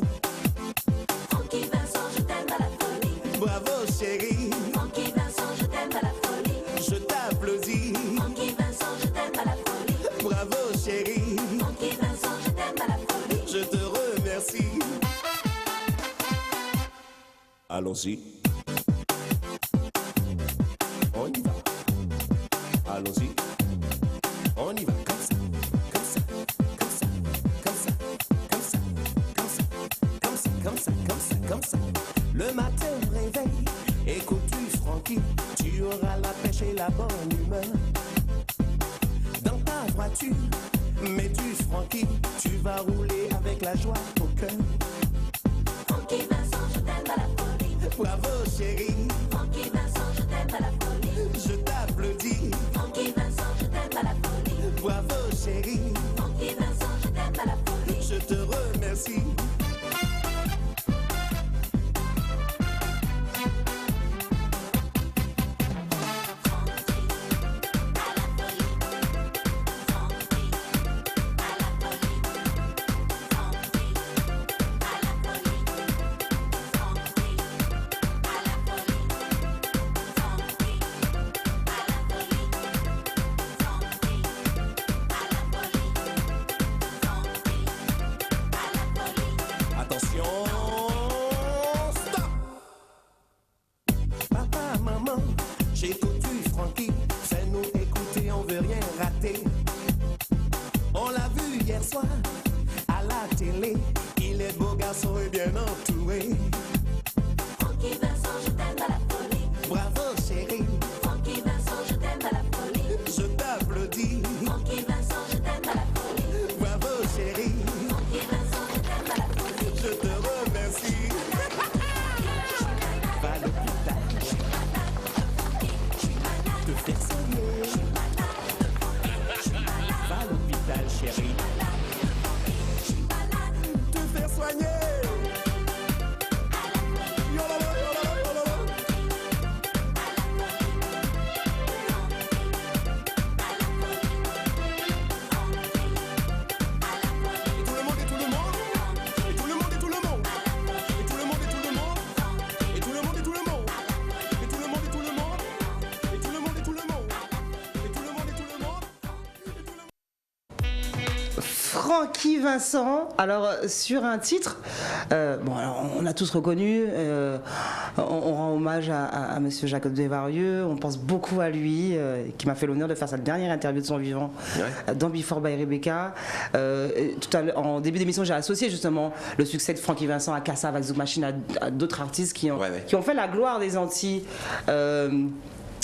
Francky Vincent, je t'aime à la folie. Bravo chérie, Francky Vincent, je t'aime à la folie. je t'applaudis. Francky Vincent, je t'aime à la folie. Bravo chérie, Francky Vincent, je t'aime à la folie. je te remercie. Allons-y. On y va. Allons-y. On y va comme ça, comme ça, comme ça, comme ça, comme ça, comme ça, comme ça, comme ça, comme ça, comme ça. Le matin réveil, écoute du Francky, tu auras la pêche et la bonne humeur. Dans ta voiture, mets du Francky, tu vas rouler avec la joie au cœur. Francky Vincent, je t'aime à la folie. Bravo chérie, Francky Vincent, je t'aime à la folie. je t'applaudis. Francky Vincent, je t'aime à la folie. Bravo chérie, Francky Vincent, je t'aime à la folie. je te remercie. Attention, stop. Papa, maman, j'écoute du Francky. Fais-nous écouter, on veut rien rater. On l'a vu hier soir à la télé. Il est beau garçon et bien entouré. Francky Vincent, je t'aime à la folie. Bravo chérie, Francky Vincent, je t'aime à la folie. je t'applaudis. Francky Vincent, je t'aime à la folie. Bravo chérie, Francky Vincent, je t'aime à la folie. je te remercie. Va à l'hôpital, te faire soigner. Va à l'hôpital chérie, te faire soigner. Yolala, yolala, yolala. Et tout le monde, et tout le monde, et tout le monde, et tout le monde, et tout le monde, et tout le monde, et tout le monde, et tout le monde, et tout le monde, et tout le monde, et tout le monde, et tout le monde, et tout le monde, et tout le monde, et tout le monde. Francky Vincent, alors sur un titre, bon alors on a tous reconnu, on rend hommage à Monsieur Jacob Desvarieux, on pense beaucoup à lui, qui m'a fait l'honneur de faire sa dernière interview de son vivant dans Before by Rebecca. Tout à l'heure, en début d'émission, j'ai associé justement le succès de Francky Vincent à Cassa, avec Zouk Machine, à d'autres artistes qui ont fait la gloire des Antilles.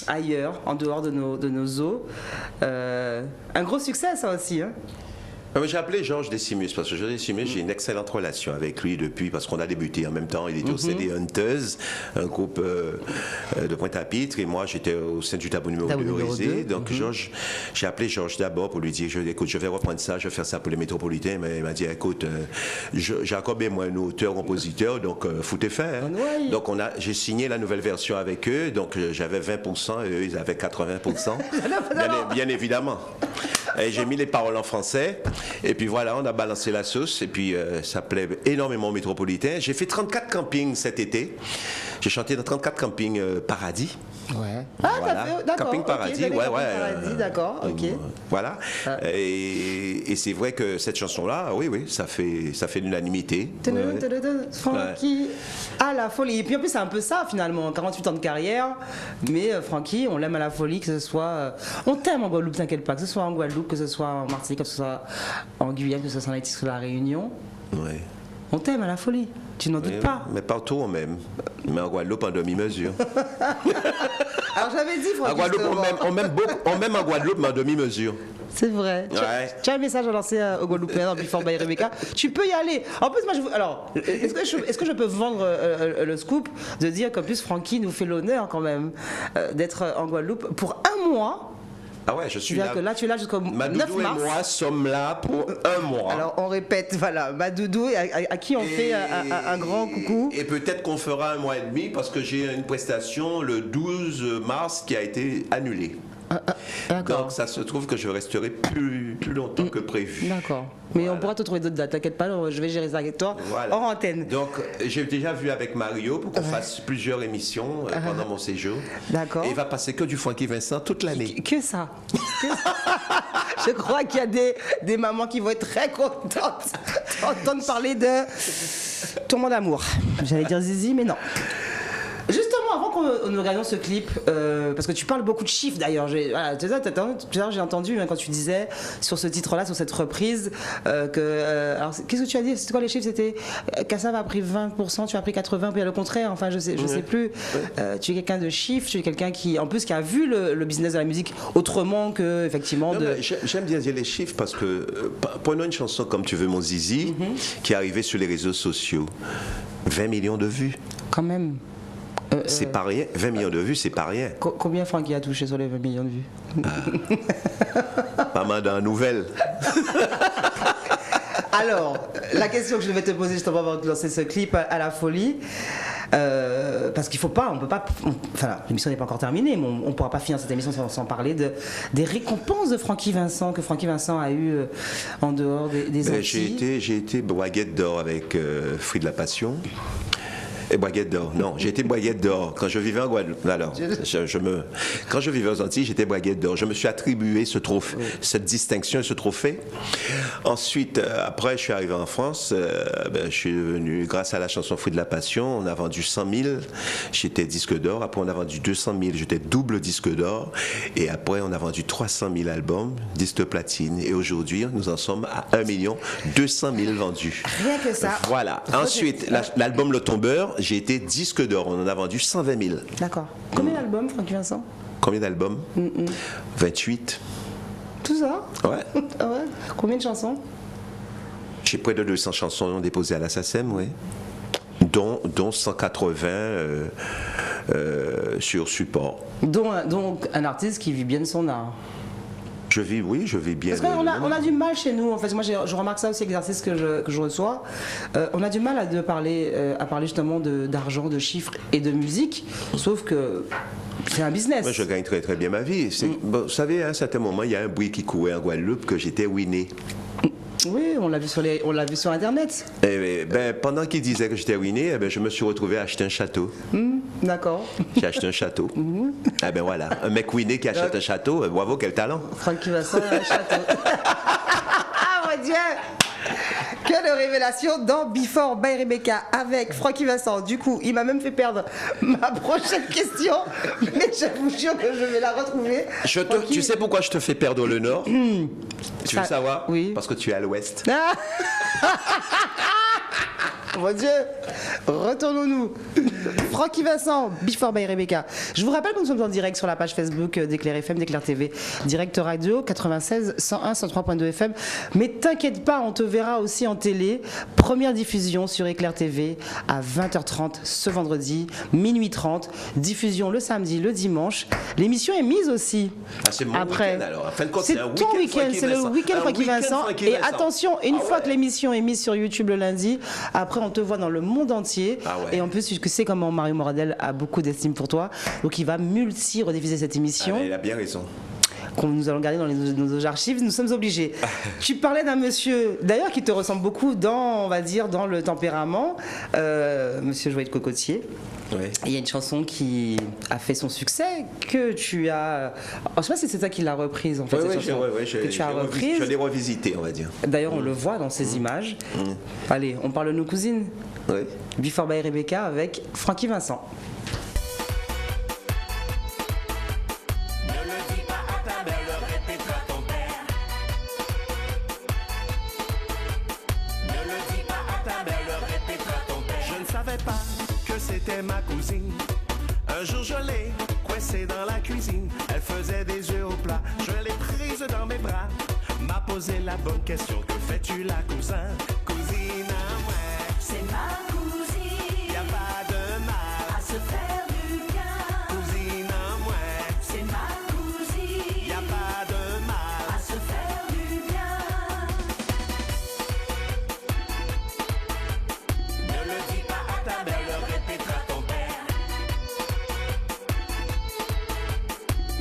Ailleurs, en dehors de nos eaux. Un gros succès ça aussi, hein. J'ai appelé Georges Decimus parce que Georges Decimus, j'ai une excellente relation avec lui depuis, parce qu'on a débuté en même temps. Il était au sein des Hunters, un groupe de Pointe-à-Pitre, et moi j'étais au sein du tableau numéro 2. Donc Georges, j'ai appelé Georges d'abord pour lui dire, écoute, je vais reprendre ça, je vais faire ça pour les métropolitains. Mais il m'a dit, écoute, Jacob et moi, un auteur-compositeur, donc foutez faire. Donc j'ai signé la nouvelle version avec eux, donc j'avais 20%, et eux ils avaient 80%, bien évidemment. Et j'ai mis les paroles en français. Et puis voilà, on a balancé la sauce. Et puis ça plaît énormément aux métropolitains. J'ai fait 34 campings cet été. J'ai chanté dans 34 campings Paradis. Ouais. Ah, Voilà. t'as fait, d'accord. Camping Paradis, okay, ouais. Paradis, d'accord, ok. Voilà. Et c'est vrai que cette chanson-là, oui, ça fait l'unanimité. Francky à la folie. Et puis en plus, c'est un peu ça finalement, 48 ans de carrière. Mais Francky, on l'aime à la folie, que ce soit. On t'aime en Guadeloupe, t'inquiète pas. Que ce soit en Guadeloupe, que ce soit en Martinique, que ce soit en Guyane, que ce soit en Haïti, que ce soit à la Réunion. Ouais. On t'aime à la folie. Tu n'en doutes pas. Mais partout on m'aime. Mais en Guadeloupe en demi-mesure. Alors j'avais dit, Francky. En Guadeloupe, on m'aime en Guadeloupe, mais en demi-mesure. C'est vrai. Ouais. Tu as un message à lancer au Guadeloupéen dans Before by Rebecca. Tu peux y aller. En plus, moi, alors, est-ce que je peux vendre le scoop de dire qu'en plus, Francky nous fait l'honneur quand même d'être en Guadeloupe pour un mois. Ah ouais, je suis là. Que là, tu es là jusqu'au 9 Madoudou mars. et moi sommes là pour un mois. Alors, on répète, voilà, Madoudou, à qui on fait un grand coucou. Et peut-être qu'on fera un mois et demi parce que j'ai une prestation le 12 mars qui a été annulée. D'accord. Donc ça se trouve que je resterai plus longtemps que prévu. D'accord. Mais Voilà. on pourra te trouver d'autres dates, t'inquiète pas, je vais gérer ça avec toi Voilà. hors antenne. Donc j'ai déjà vu avec Mario pour qu'on fasse plusieurs émissions pendant mon séjour. D'accord. Et il va passer que du Francky Vincent toute l'année. Que ça. Je crois qu'il y a des mamans qui vont être très contentes d'entendre parler de tourment d'amour. J'allais dire Zizi, mais non. Justement, avant qu'on nous regardions ce clip, parce que tu parles beaucoup de chiffres d'ailleurs, tout à l'heure j'ai entendu quand tu disais sur ce titre-là, sur cette reprise, alors qu'est-ce que tu as dit? C'était quoi les chiffres? C'était Kassav a pris 20%, tu as pris 80%, puis le contraire, enfin je sais plus. Tu es quelqu'un de chiffres, tu es quelqu'un qui, en plus, qui a vu le business de la musique autrement que, effectivement. J'aime bien dire les chiffres parce que, prenons une chanson comme Tu veux mon zizi, qui est arrivée sur les réseaux sociaux. 20 millions de vues. Quand même. C'est pas rien. 20 millions de vues, c'est pas rien. Combien Francky a touché sur les 20 millions de vues? Pas mal dans la nouvelle. Alors, la question que je vais te poser justement avant de lancer ce clip à la folie, parce qu'il faut pas, on peut pas, enfin l'émission n'est pas encore terminée, mais on pourra pas finir cette émission sans parler des récompenses de Francky Vincent que Francky Vincent a eu en dehors des Antilles. J'ai été Baguette d'or avec Fruit de la Passion. Et Baguette d'or. Non, j'ai été Baguette d'or quand je vivais en Guadeloupe. Alors, quand je vivais aux Antilles, j'étais Baguette d'or. Je me suis attribué ce trophée, cette distinction, ce trophée. Ensuite, après, je suis arrivé en France. Je suis devenu, grâce à la chanson Fruit de la Passion, on a vendu 100 000. J'étais disque d'or. Après, on a vendu 200 000. J'étais double disque d'or. Et après, on a vendu 300 000 albums, disque platine. Et aujourd'hui, nous en sommes à 1 200 000 vendus. Rien que ça. Voilà. Ensuite, l'album Le Tombeur, j'ai été disque d'or. On en a vendu 120 000. D'accord. Combien d'albums, Francky Vincent? Combien d'albums? 28. Tout ça? Ouais. Ah ouais. Combien de chansons? J'ai près de 200 chansons déposées à la SACEM, oui. Dont 180 sur support. Dont un artiste qui vit bien de son art. Je vis bien. Parce qu'on a du mal chez nous, en fait, moi je remarque ça aussi avec les artistes que je reçois, on a du mal à parler justement d'argent, de chiffres et de musique, sauf que c'est un business. Moi je gagne très très bien ma vie. Bon, vous savez, à un certain moment, il y a un bruit qui courait en Guadeloupe que j'étais winné. Oui, on l'a vu sur Internet. Et, pendant qu'il disait que j'étais ruiné, je me suis retrouvé à acheter un château. D'accord. J'ai acheté un château. Voilà, un mec ruiné qui achète un château, bravo, quel talent. Francky Vincent a un château. Ah mon Dieu! Quelle révélation dans Before by Rebecca avec Francky Vincent. Du coup, il m'a même fait perdre ma prochaine question, mais je vous jure que je vais la retrouver. Tu sais pourquoi je te fais perdre le nord? Tu veux savoir? Oui. Parce que tu es à l'ouest. Ah mon Dieu, retournons-nous. Francky Vincent, Before by Rebecca. Je vous rappelle que nous sommes en direct sur la page Facebook d'Éclair FM, d'Éclair TV, Direct Radio 96 101 103.2 FM. Mais t'inquiète pas, on te verra aussi en télé. Première diffusion sur Éclair TV à 20h30 ce vendredi, minuit 30. Diffusion le samedi, le dimanche. L'émission est mise aussi. Ah, c'est mon après. week-end alors. En fin de compte, C'est ton week-end, c'est le week-end Francky Vincent. Et attention, une fois que l'émission est mise sur YouTube le lundi, après on te voit dans le monde entier. Et en plus, tu sais comment Mario Moradel a beaucoup d'estime pour toi. Donc il va multi-rediffuser cette émission. Il a bien raison. qu'on nous allons garder dans nos archives, nous sommes obligés. Tu parlais d'un monsieur, d'ailleurs, qui te ressemble beaucoup dans, on va dire, dans le tempérament, monsieur Joël Cocotier. Ouais. Il y a une chanson qui a fait son succès, que tu as... je sais pas si c'est toi qui l'as reprise, en fait, cette chanson, que tu as reprise. Je l'ai revisité, on va dire. D'ailleurs, on le voit dans ces images. Allez, on parle de nos cousines. Oui. Before by Rebecca avec Francky Vincent. Ne le dis pas à ta mère, le répétera ton père. Ne le dis pas à ta mère, le répétera ton père. Je ne savais pas que c'était ma cousine. Un jour je l'ai coincée dans la cuisine. Elle faisait des œufs au plat. Je l'ai prise dans mes bras. M'a posé la bonne question. Que fais-tu là, cousin? Cousine à moi. C'est ma cousine, Y a pas de mal. à se faire du bien. Cousine à moi. C'est ma cousine, Y a pas de mal. à se faire du bien. Ne le dis pas à ta mère, le répétera ton père.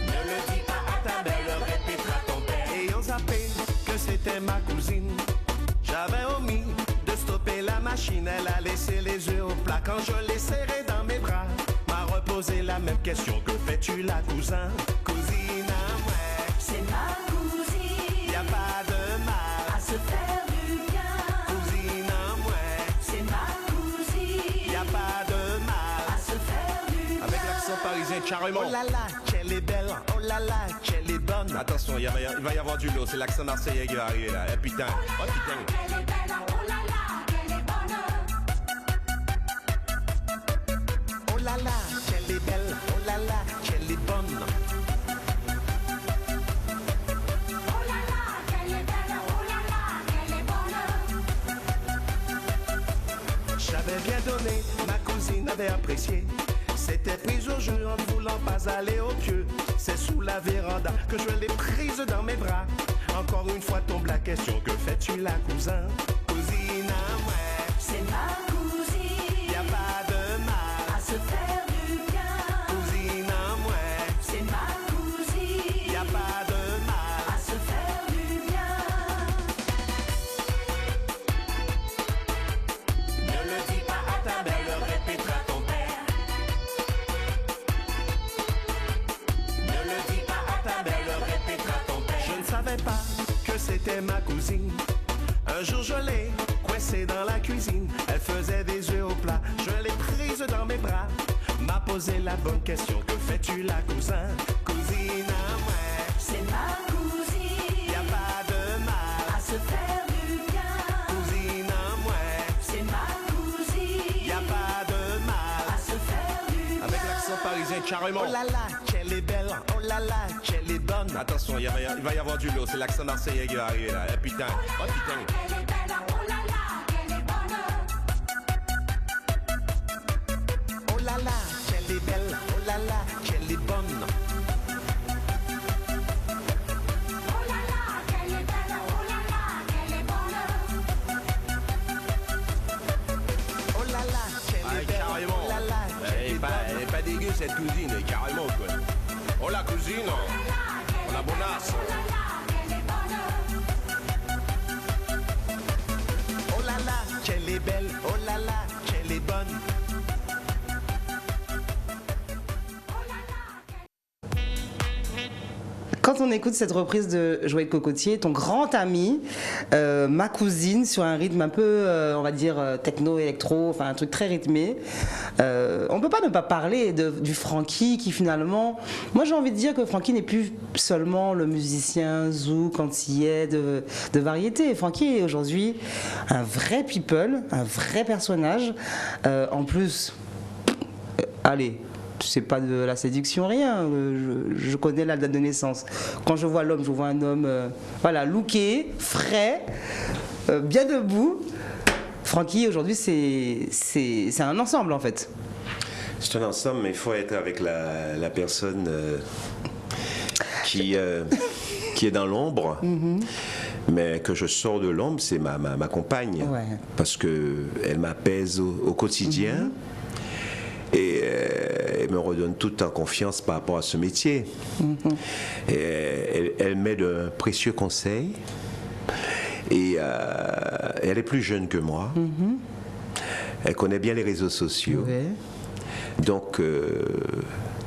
Ne le dis pas à ta mère, le répétera ton père. Ayant zappé que c'était ma cousine, j'avais omis de stopper la machine. Elle a laissé les œufs au plat quand je l'ai serré dans mes bras. M'a reposé la même question. Que fais-tu là, cousin? Cousine à moi. C'est ma cousine, Y a pas de mal. à se faire du bien. Cousine à moi. C'est ma cousine, Y a pas de mal. à se faire du bien. Avec l'accent parisien, carrément. Oh là là, qu'elle est belle, oh là là, qu'elle est bonne. Attention, il va y avoir du lot, c'est l'accent marseillais qui va arriver là. Eh putain, oh putain. Elle est belle, oh là là, qu'elle est bonne. Oh là là, qu'elle est belle, oh là là, qu'elle est bonne. Oh là là, qu'elle est belle, oh là là, qu'elle est bonne. J'avais bien donné, ma cousine avait apprécié. C'était prise au jeu en ne voulant pas aller au pieu. C'est sous la véranda que je l'ai prise dans mes bras. Encore une fois tombe la question. Que fais-tu là, cousin? Cousine à moi. C'est ma cousine, Y a pas de mal. à se faire du bien. Cousine à moi. C'est ma cousine, Y a pas de mal. à se faire du bien. Ne le dis pas à ta mère, le répétera ton père. Ne le dis pas à ta mère, le répétera ton père. Je ne savais pas que c'était ma cousine. Un jour je l'ai coincée dans la cuisine. Elle faisait des œufs au plat. Je l'ai prise dans mes bras. M'a posé la bonne question. Que fais-tu là, cousin? Cousine à moi. C'est ma cousine, Y a pas de mal. à se faire du bien. Cousine à moi. C'est ma cousine, Y a pas de mal. à se faire du bien. Avec l'accent parisien, carrément. Oh là là, qu'elle est belle, oh là là, qu'elle est bonne. Attention, il va y avoir du lot, c'est l'accent marseillais qui va arriver là. Eh putain, oh putain. Elle est belle, oh là là, qu'elle est bonne. Oh là là, qu'elle est belle, oh là là, qu'elle est bonne. Oh là là, qu'elle est belle, oh là là, qu'elle est bonne. Oh là là, qu'elle Ah, est belle, carrément. oh là là, qu'elle est bonne. Elle est pas dégueu cette cousine, carrément quoi. Oh la cousine, oh la bonasse. Oh là là, qu'elle est belle, oh là là, qu'elle est bonne. Quand on écoute cette reprise de Joël Cocotier, ton grand ami, ma cousine, sur un rythme un peu, on va dire, techno-électro, enfin un truc très rythmé, on ne peut pas ne pas parler du Francky qui finalement... Moi j'ai envie de dire que Francky n'est plus seulement le musicien zouk, antillais de variété. Francky est aujourd'hui un vrai people, un vrai personnage. En plus, allez... C'est pas de la séduction, rien. Je connais la date de naissance. Quand je vois l'homme, je vois un homme voilà, looké, frais, bien debout. Francky, aujourd'hui, c'est un ensemble, en fait. C'est un ensemble, mais il faut être avec la personne qui est dans l'ombre. Mais que je sors de l'ombre, c'est ma compagne. Ouais. Parce qu'elle m'apaise au quotidien. et elle me redonne toute en confiance par rapport à ce métier. Et elle m'aide de précieux conseils. Et elle est plus jeune que moi. Elle connaît bien les réseaux sociaux. Ouais. Donc,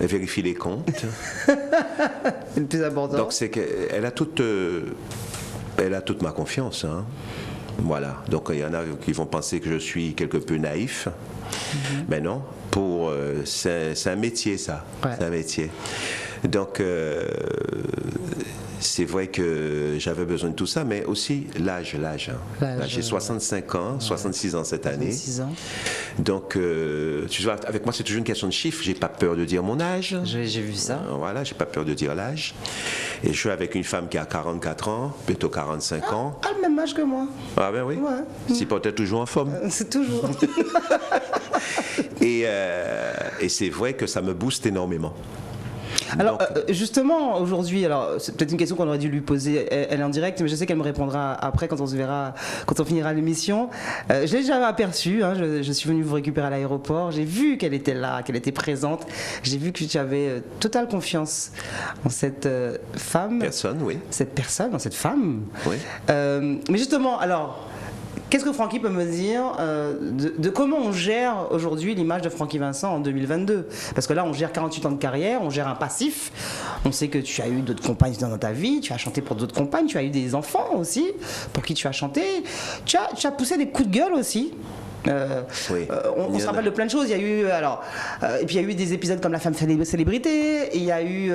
elle vérifie les comptes. C'est le plus important. Donc, c'est qu'elle a toute ma confiance. Hein. Voilà. Donc, il y en a qui vont penser que je suis quelque peu naïf. Mais non, c'est un métier, ça. Ouais. C'est un métier. Donc, c'est vrai que j'avais besoin de tout ça, mais aussi l'âge. Hein. Là, j'ai 65 ans, 66 ans cette année. 66 ans. Donc, tu vois, avec moi, c'est toujours une question de chiffres. J'ai pas peur de dire mon âge. J'ai vu ça. Voilà, j'ai pas peur de dire l'âge. Et je suis avec une femme qui a 44 ans, bientôt 45 ans. Ah, le même âge que moi. Ah ben oui. Ouais. C'est peut-être toujours en forme. C'est toujours. Et c'est vrai que ça me booste énormément. Alors, Donc, justement, aujourd'hui, alors c'est peut-être une question qu'on aurait dû lui poser, elle en direct, mais je sais qu'elle me répondra après quand on se verra, quand on finira l'émission. Je l'ai déjà aperçue, hein, je suis venu vous récupérer à l'aéroport, j'ai vu qu'elle était là, qu'elle était présente, j'ai vu que tu avais totale confiance en cette femme. personne, oui. Cette personne, en cette femme. Oui. Mais justement, alors, qu'est-ce que Francky peut me dire de comment on gère aujourd'hui l'image de Francky Vincent en 2022? Parce que là, on gère 48 ans de carrière, on gère un passif. On sait que tu as eu d'autres compagnes dans ta vie, tu as chanté pour d'autres compagnes, tu as eu des enfants aussi pour qui tu as chanté. Tu as poussé des coups de gueule aussi. Oui. On se rappelle de plein de choses. Il y a eu et puis il y a eu des épisodes comme La Femme Célébrité. Et il y a eu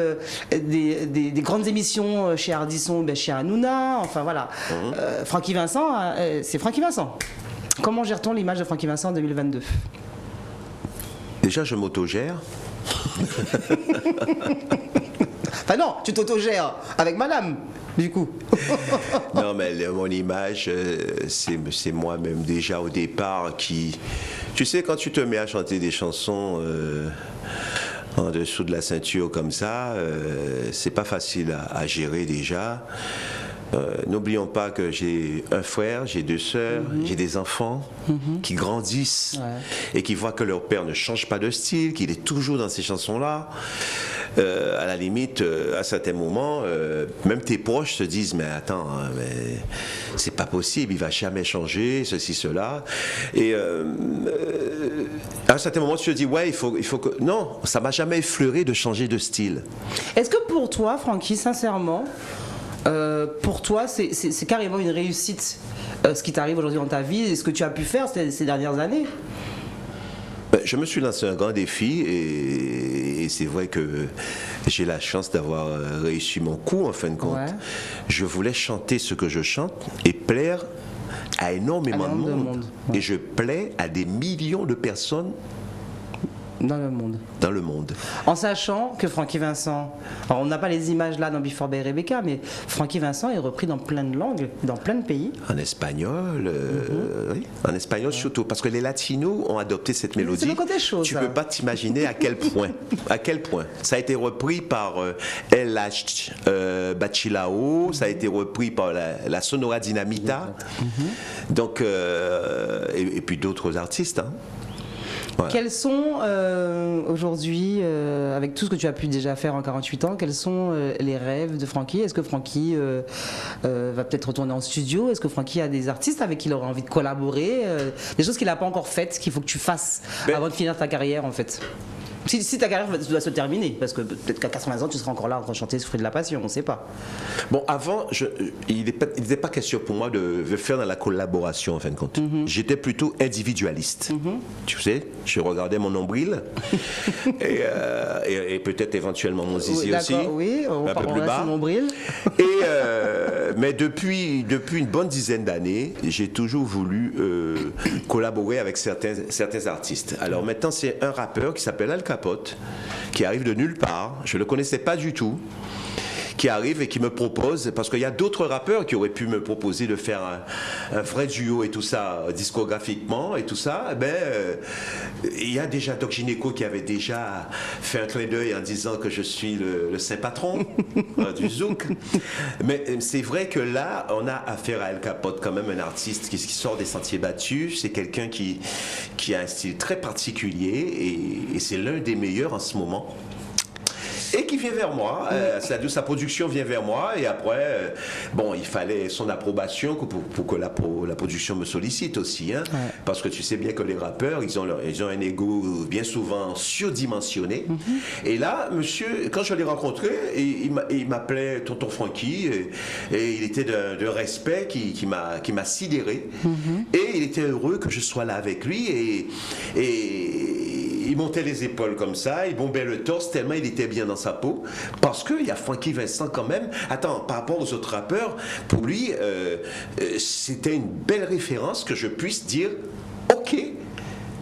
des grandes émissions chez Ardisson, chez Hanouna. Enfin voilà. Francky Vincent, c'est Francky Vincent. Comment gère-t-on l'image de Francky Vincent en 2022? Déjà, je m'autogère. Enfin non, tu t'autogères avec madame, du coup. Non, mais mon image, c'est moi-même déjà au départ qui... Tu sais, quand tu te mets à chanter des chansons en dessous de la ceinture comme ça, c'est pas facile à gérer déjà. N'oublions pas que j'ai un frère, j'ai deux sœurs, j'ai des enfants qui grandissent et qui voient que leur père ne change pas de style, qu'il est toujours dans ces chansons-là. À la limite, à certains moments, même tes proches se disent mais attends, hein, mais c'est pas possible, il va jamais changer, ceci, cela. Et à un certain moment, tu te dis ouais, il faut que non, ça m'a jamais effleuré de changer de style. Est-ce que pour toi, Francky, sincèrement, pour toi, c'est carrément une réussite ce qui t'arrive aujourd'hui dans ta vie et ce que tu as pu faire ces dernières années? Je me suis lancé un grand défi et c'est vrai que j'ai la chance d'avoir réussi mon coup en fin de compte. Ouais. Je voulais chanter ce que je chante et plaire à énormément de monde. Ouais. Et je plais à des millions de personnes dans le monde. Dans le monde. En sachant que Francky Vincent, alors on n'a pas les images là dans Before Bay Rebecca, mais Francky Vincent est repris dans plein de langues, dans plein de pays. En espagnol, oui, en espagnol surtout, parce que les latinos ont adopté cette mélodie. C'est le côté chaud, tu ne peux pas t'imaginer à quel point. À quel point. Ça a été repris par LH Bachilao, ça a été repris par la Sonora Dinamita, donc, et puis d'autres artistes. Hein. Voilà. Quels sont aujourd'hui, avec tout ce que tu as pu déjà faire en 48 ans, quels sont les rêves de Francky? Est-ce que Francky va peut-être retourner en studio? Est-ce que Francky a des artistes avec qui il aurait envie de collaborer? Des choses qu'il n'a pas encore faites, qu'il faut que tu fasses avant de finir ta carrière en fait? Si ta carrière doit se terminer, parce que peut-être qu'à 80 ans, tu seras encore là en train de chanter ce fruit de la passion, on ne sait pas. Bon, avant, il n'était pas question pour moi de faire dans la collaboration, en fin de compte. J'étais plutôt individualiste. Tu sais, je regardais mon nombril et peut-être éventuellement mon zizi aussi. Oui, on un peu plus bas. Nombril. Mais depuis une bonne dizaine d'années, j'ai toujours voulu collaborer avec certains artistes. Alors maintenant, c'est un rappeur qui s'appelle Al Capote, qui arrive de nulle part, je ne le connaissais pas du tout, qui arrive et qui me propose, parce qu'il y a d'autres rappeurs qui auraient pu me proposer de faire un vrai duo et tout ça, discographiquement et tout ça. Il y a déjà Doc Gynéco qui avait déjà fait un clin d'œil en disant que je suis le saint patron du zouk. Mais c'est vrai que là, on a affaire à El Capote, quand même un artiste qui sort des sentiers battus. C'est quelqu'un qui a un style très particulier et c'est l'un des meilleurs en ce moment. Et qui vient vers moi, sa production vient vers moi, et après, il fallait son approbation pour que la production me sollicite aussi, hein, ouais. Parce que tu sais bien que les rappeurs, ils ont un ego bien souvent surdimensionné. Et là, monsieur, quand je l'ai rencontré, il m'appelait Tonton Frankie, et il était de respect qui m'a sidéré, et il était heureux que je sois là avec lui, et il montait les épaules comme ça, il bombait le torse tellement il était bien dans sa peau, parce qu'il y a Frankie Vincent quand même. Attends, par rapport aux autres rappeurs, pour lui, c'était une belle référence que je puisse dire, ok,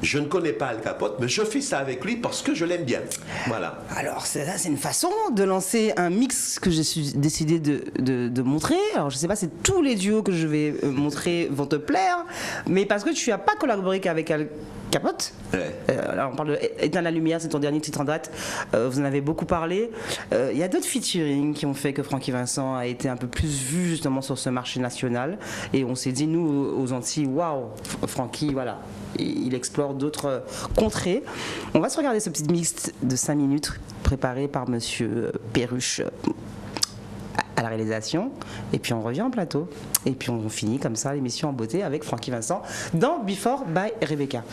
je ne connais pas Al Capote, mais je fais ça avec lui parce que je l'aime bien. Voilà. Alors, c'est une façon de lancer un mix que j'ai décidé de montrer. Alors, je ne sais pas si tous les duos que je vais montrer vont te plaire, mais parce que tu n'as pas collaboré qu'avec Al Capote. Ouais. Alors on parle de Éteindre la lumière, c'est ton dernier titre en date. Vous en avez beaucoup parlé. Il y a d'autres featuring qui ont fait que Frankie Vincent a été un peu plus vu justement sur ce marché national. Et on s'est dit, nous, aux Antilles, waouh, Frankie, voilà, il explore d'autres contrées. On va se regarder ce petit mix de 5 minutes préparé par Monsieur Perruche à la réalisation, et puis on revient en plateau, et puis on finit comme ça l'émission en beauté avec Frankie Vincent dans Before by Rebecca.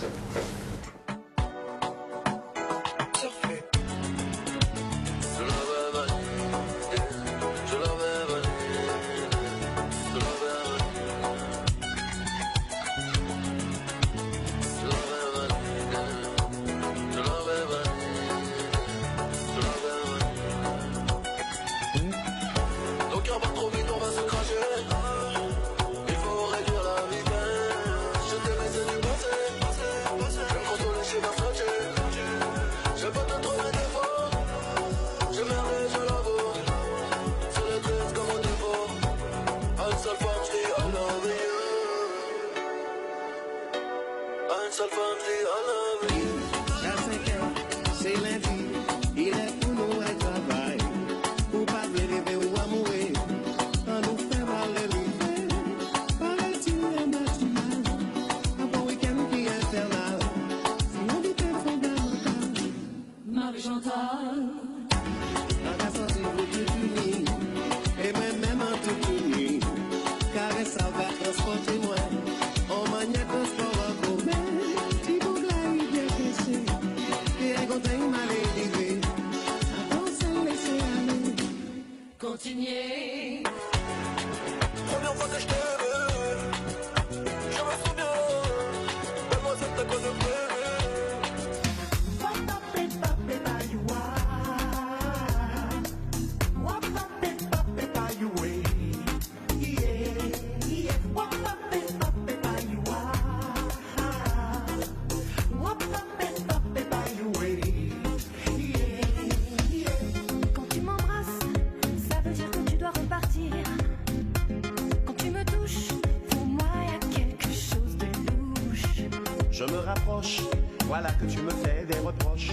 Je me rapproche, voilà que tu me fais des reproches.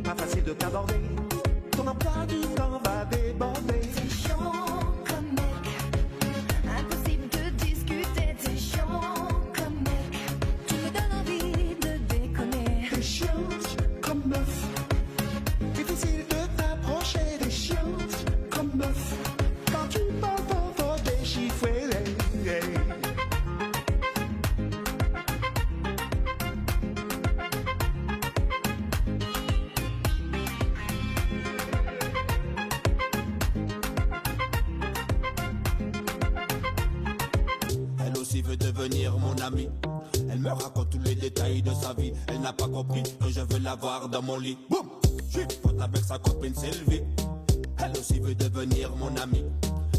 Pas facile de t'aborder, ton emploi du temps va déborder. T'es chiant comme mec, impossible de discuter. T'es chiant comme mec, tu me donnes envie de déconner. T'es chiante comme meuf, difficile de t'approcher. T'es chiante comme meuf, quand tu parles faut déchiffrer. Veut devenir mon amie. Elle me raconte tous les détails de sa vie. Elle n'a pas compris que je veux l'avoir dans mon lit. Boum, je suis pote avec sa copine Sylvie. Elle aussi veut devenir mon amie.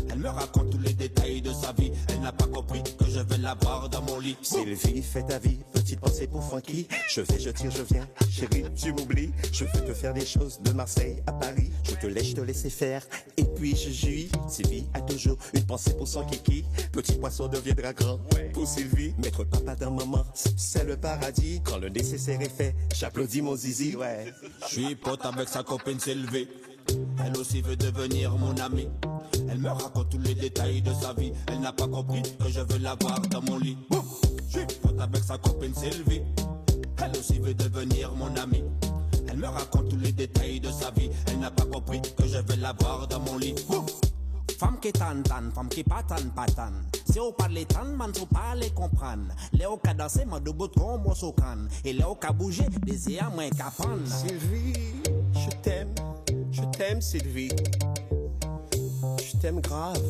Elle Elle me raconte tous les détails de sa vie. Elle n'a pas compris que je vais la voir dans mon lit. Sylvie, fais ta vie, petite pensée pour Francky. Je fais, je tire, je viens, chérie, tu m'oublies. Je veux te faire des choses de Marseille à Paris. Je te laisse te laisser faire, et puis je jouis. Sylvie a toujours une pensée pour son kiki. Petit poisson deviendra grand pour Sylvie. Mettre papa dans maman, c'est le paradis. Quand le nécessaire est fait, j'applaudis mon zizi, ouais. Je suis pote avec sa copine Sylvie. Elle aussi veut devenir mon amie. Elle me raconte tous les détails de sa vie. Elle n'a pas compris que je veux la voir dans mon lit. Je suis pote avec sa copine Sylvie. Elle aussi veut devenir mon amie. Elle me raconte tous les détails de sa vie. Elle n'a pas compris que je veux la voir dans mon lit. Femme qui tan, femme qui patan. Si on parle tan, man, faut pas les comprendre. Léo ka danser, man, de boutron, moi, so can. Et Léo ka bouger, des à moins qu'à prendre. Sylvie, je t'aime Sylvie. Je t'aime grave.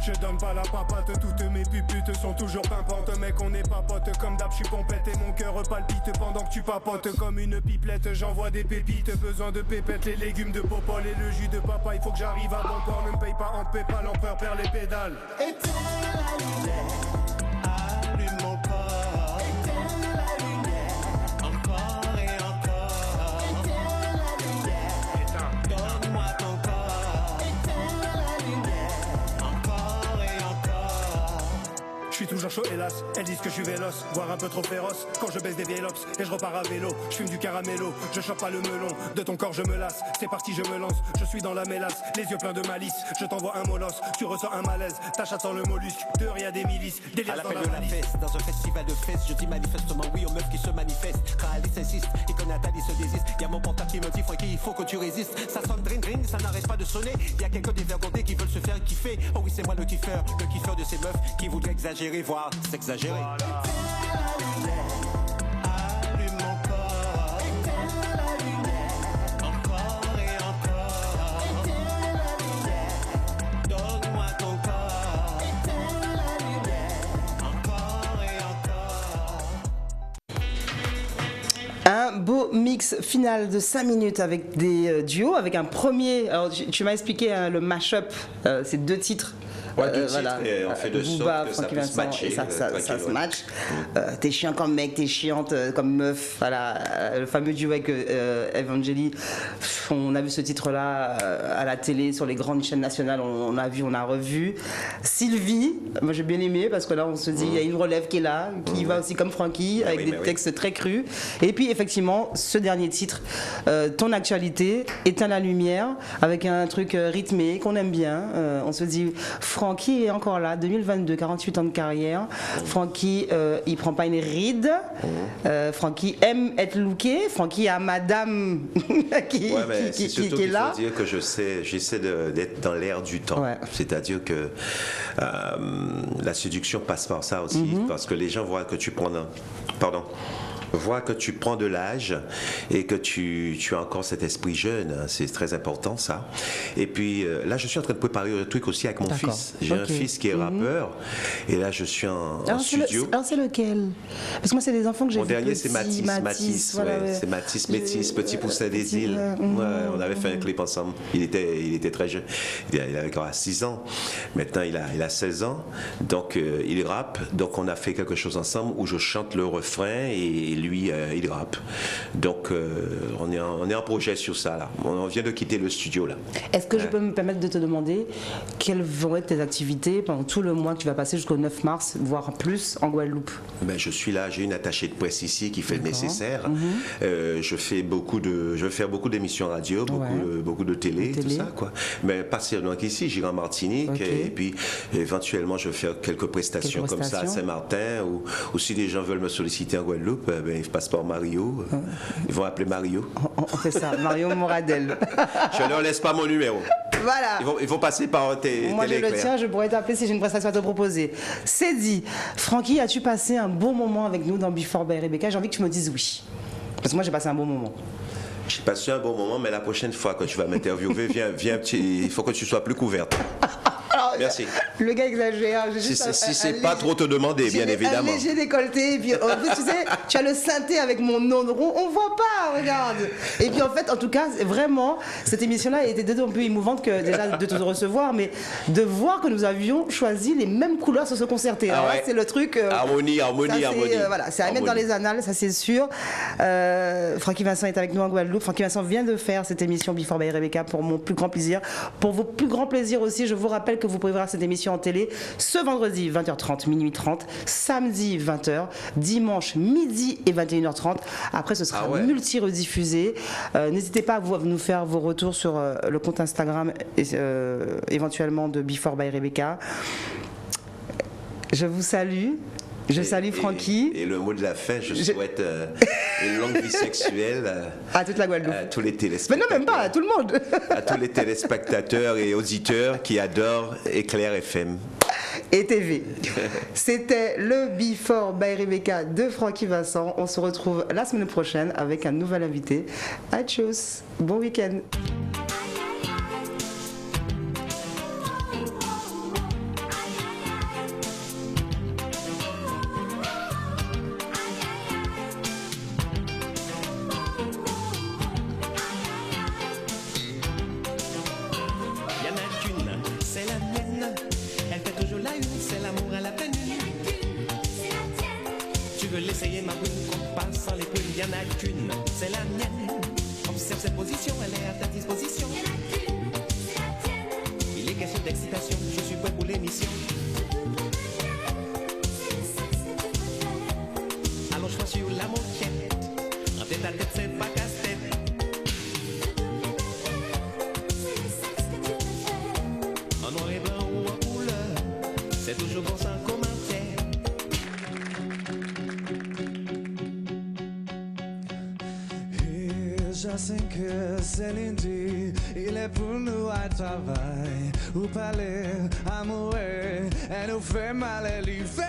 Je donne pas la papate, toutes mes puputes sont toujours pimpantes. Mec, on n'est pas potes, comme d'hab, je suis pompette et mon cœur palpite pendant que tu papotes. Comme une pipelette, j'envoie des pépites. Besoin de pépettes, les légumes de Popol et le jus de papa. Il faut que j'arrive à bon port, ne me paye pas en PayPal, l'empereur perd les pédales. Éteins la lumière, allume mon corps. Éteins la lumière, encore et encore. Éteins la lumière, donne-moi ton corps. Éteins la lumière, encore et encore. Je suis toujours chaud hélas, elles disent que je suis véloce, voire un peu trop féroce. Quand je baisse des vieilles lopes et je repars à vélo, je fume du caramello, je chope pas le melon. De ton corps je me lasse, c'est parti je me lance. Je suis dans la mélasse, les yeux pleins de malice. Je t'envoie un molosse, tu ressens un malaise. Ta chatte sent le mollusque, dehors y a des milices. Des liasses À la dans fin la de la malice. fête, dans un festival de fesses, je dis manifestement oui aux meufs qui se manifestent. Quand Alice insiste et que Nathalie se désiste, y a mon portable qui me dit Francky, il faut que tu résistes. Ça sonne dring dring, ça n'arrête pas de sonner. Y a quelques dévergondés qui veulent se faire kiffer. Oh oui, c'est moi le kiffeur de ces meufs qui voudraient exagérer, voire s'exagérer. Allume mon corps. Éteins la lumière, encore et encore. Éteins la lumière, donne-moi ton corps. Éteins la lumière, encore et encore. Un beau mix final de 5 minutes avec des duos, avec un premier. Alors, tu m'as expliqué hein, le mash-up, c'est 2 titres. Ouais, 2 titres, et on fait de Booba, sorte que ça Francky puisse Vincent, matcher. et ça tranquille, se ouais. match. T'es chiant comme mec, t'es chiante comme meuf. Voilà, le fameux duo avec Evangélie. On a vu ce titre-là à la télé, sur les grandes chaînes nationales. On a vu, on a revu. Sylvie, moi j'ai bien aimé parce que là on se dit, il y a une relève qui est là, qui va aussi comme Francky, avec des textes très crus. Et puis effectivement, ce dernier titre, Ton actualité, Éteins la lumière, avec un truc rythmé qu'on aime bien. On se dit, Francky est encore là, 2022, 48 ans de carrière. Francky, il prend pas une ride. Francky aime être looké. Francky a madame qui est là. Il faut dire que j'essaie d'être dans l'air du temps. Ouais. C'est-à-dire que la séduction passe par ça aussi, parce que les gens voient que tu prends voit que tu prends de l'âge et que tu as encore cet esprit jeune. Hein. C'est très important ça. Et puis là, je suis en train de préparer un truc aussi avec mon fils. J'ai un fils qui est rappeur et là, je suis en studio. Alors c'est lequel? Parce que moi, c'est des enfants que j'ai Mon vus dernier, petits, c'est Matisse. voilà, ouais. C'est Matisse Métis, Petit Poussin des Îles. Ouais, on avait fait un clip ensemble. Il était très jeune. Il avait encore 6 ans. Maintenant, il a 16 ans. Donc, il rappe. Donc, on a fait quelque chose ensemble où je chante le refrain et lui, il rappe. Donc, on est en projet sur ça, là. On vient de quitter le studio, là. Est-ce que je peux me permettre de te demander quelles vont être tes activités pendant tout le mois que tu vas passer jusqu'au 9 mars, voire plus, en Guadeloupe? Ben, je suis là, j'ai une attachée de presse ici qui fait le nécessaire. Je vais faire beaucoup d'émissions radio, beaucoup de télé, tout ça, quoi. Mais pas seulement qu'ici, j'irai en Martinique et puis éventuellement je vais faire quelques prestations comme ça à Saint-Martin ou si des gens veulent me solliciter en Guadeloupe, ben, ils passent par Mario. Ils vont appeler Mario. On fait ça, Mario Moradel. Je ne leur laisse pas mon numéro. Voilà. Ils vont passer par Moi je le tiens, je pourrais t'appeler si j'ai une prestation à te proposer. C'est dit. Francky, as-tu passé un bon moment avec nous dans Before by Rebecca? J'ai envie que tu me dises oui. Parce que moi j'ai passé un bon moment. J'ai passé un bon moment, mais la prochaine fois que tu vas m'interviewer, viens, il faut que tu sois plus couverte. Alors, Merci. Le gars exagère. J'ai Si juste si un c'est pas trop te demander, bien évidemment. Un léger décolleté. Et puis, en fait, tu sais, tu as le synthé avec mon nom rond. On voit pas, regarde. Et puis, en fait, en tout cas, vraiment, cette émission-là a été d'autant plus émouvante que déjà de te recevoir, mais de voir que nous avions choisi les mêmes couleurs sur ce concerté. Ah Alors là, ouais. c'est le truc. Harmonie. Ça, voilà, c'est à mettre dans les annales, ça c'est sûr. Francky Vincent est avec nous en Guadeloupe. Francky Vincent vient de faire cette émission Before by Rebecca pour mon plus grand plaisir. Pour vos plus grands plaisirs aussi, je vous rappelle que vous pouvez voir cette émission en télé ce vendredi 20h30, minuit 30, samedi 20h, dimanche midi et 21h30. Après, ce sera multi-rediffusé. N'hésitez pas à nous faire vos retours sur le compte Instagram éventuellement de Before by Rebecca. Je vous salue. Je salue Francky. Et le mot de la fin, je souhaite une longue vie sexuelle à toute la Guadeloupe. À tous les téléspectateurs. Mais non, même pas, à tout le monde. À tous les téléspectateurs et auditeurs qui adorent Éclair FM. Et TV. C'était le Before by Rebecca de Francky Vincent. On se retrouve la semaine prochaine avec un nouvel invité. À tchuss. Bon week-end. L'essayer ma boule, qu'on passe sans les poules, y'en a qu'une, c'est la mienne. Observe cette position, elle est à ta disposition. Il est question d'excitation, je suis prêt pour l'émission. Allonge-toi sur la moquette, en tête à tête c'est pas casse-tête. En noir et blanc ou en couleur, c'est toujours bon sans commentaire. Je sais que c'est lundi, il est pour nous à travail, ou parler, amoureux, elle nous fait mal, elle y fait,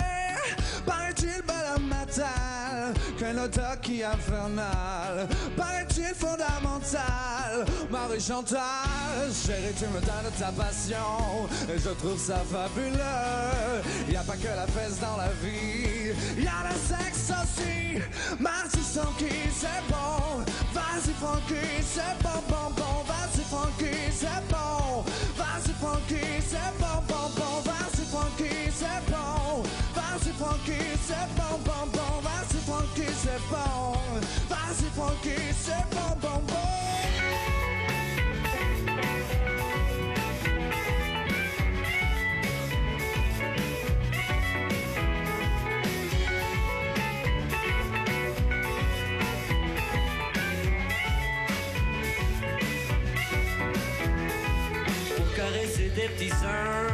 paraît-il belle matin, que notre qui est infernal, paraît-il fondamental, Marie Chantal, chérie tu me donnes ta passion, et je trouve ça fabuleux, y a pas que la fesse dans la vie, y a le sexe aussi, Marty Francky c'est bon, vas-y Francky c'est bon, bon, bon, vas-y Francky c'est bon, vas-y Francky c'est bon, bon, bon, vas-y Francky c'est bon, vas-y Francky c'est bon, bon, bon, vas-y Francky c'est bon, vas-y Francky c'est bon, bon, bon. Caresser tes petits seins,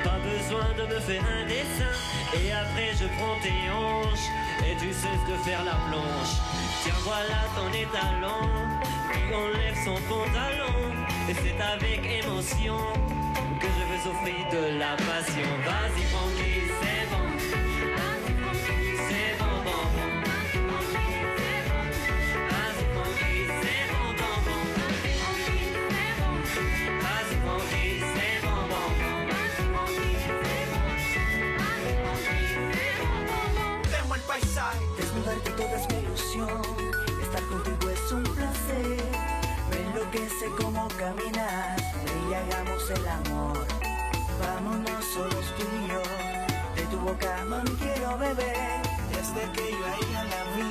pas besoin de me faire un dessin. Et après je prends tes hanches et tu cesses de faire la planche. Tiens voilà ton étalon qui enlève son pantalon. Et c'est avec émotion que je veux offrir de la passion. Vas-y Francky, c'est bon. C'est bon, bon, bon. Vas-y Francky, c'est bon, bon, bon. Vas-y Francky, c'est bon, bon, bon. Tengo el paisaje. Desnudarte toda es mi ilusión. Estar contigo es un placer. Me enloquece como caminar. Ven y hagamos el amor. Vámonos solos tú y yo. De tu boca, mami, quiero beber. Desde que yo a ella la vi.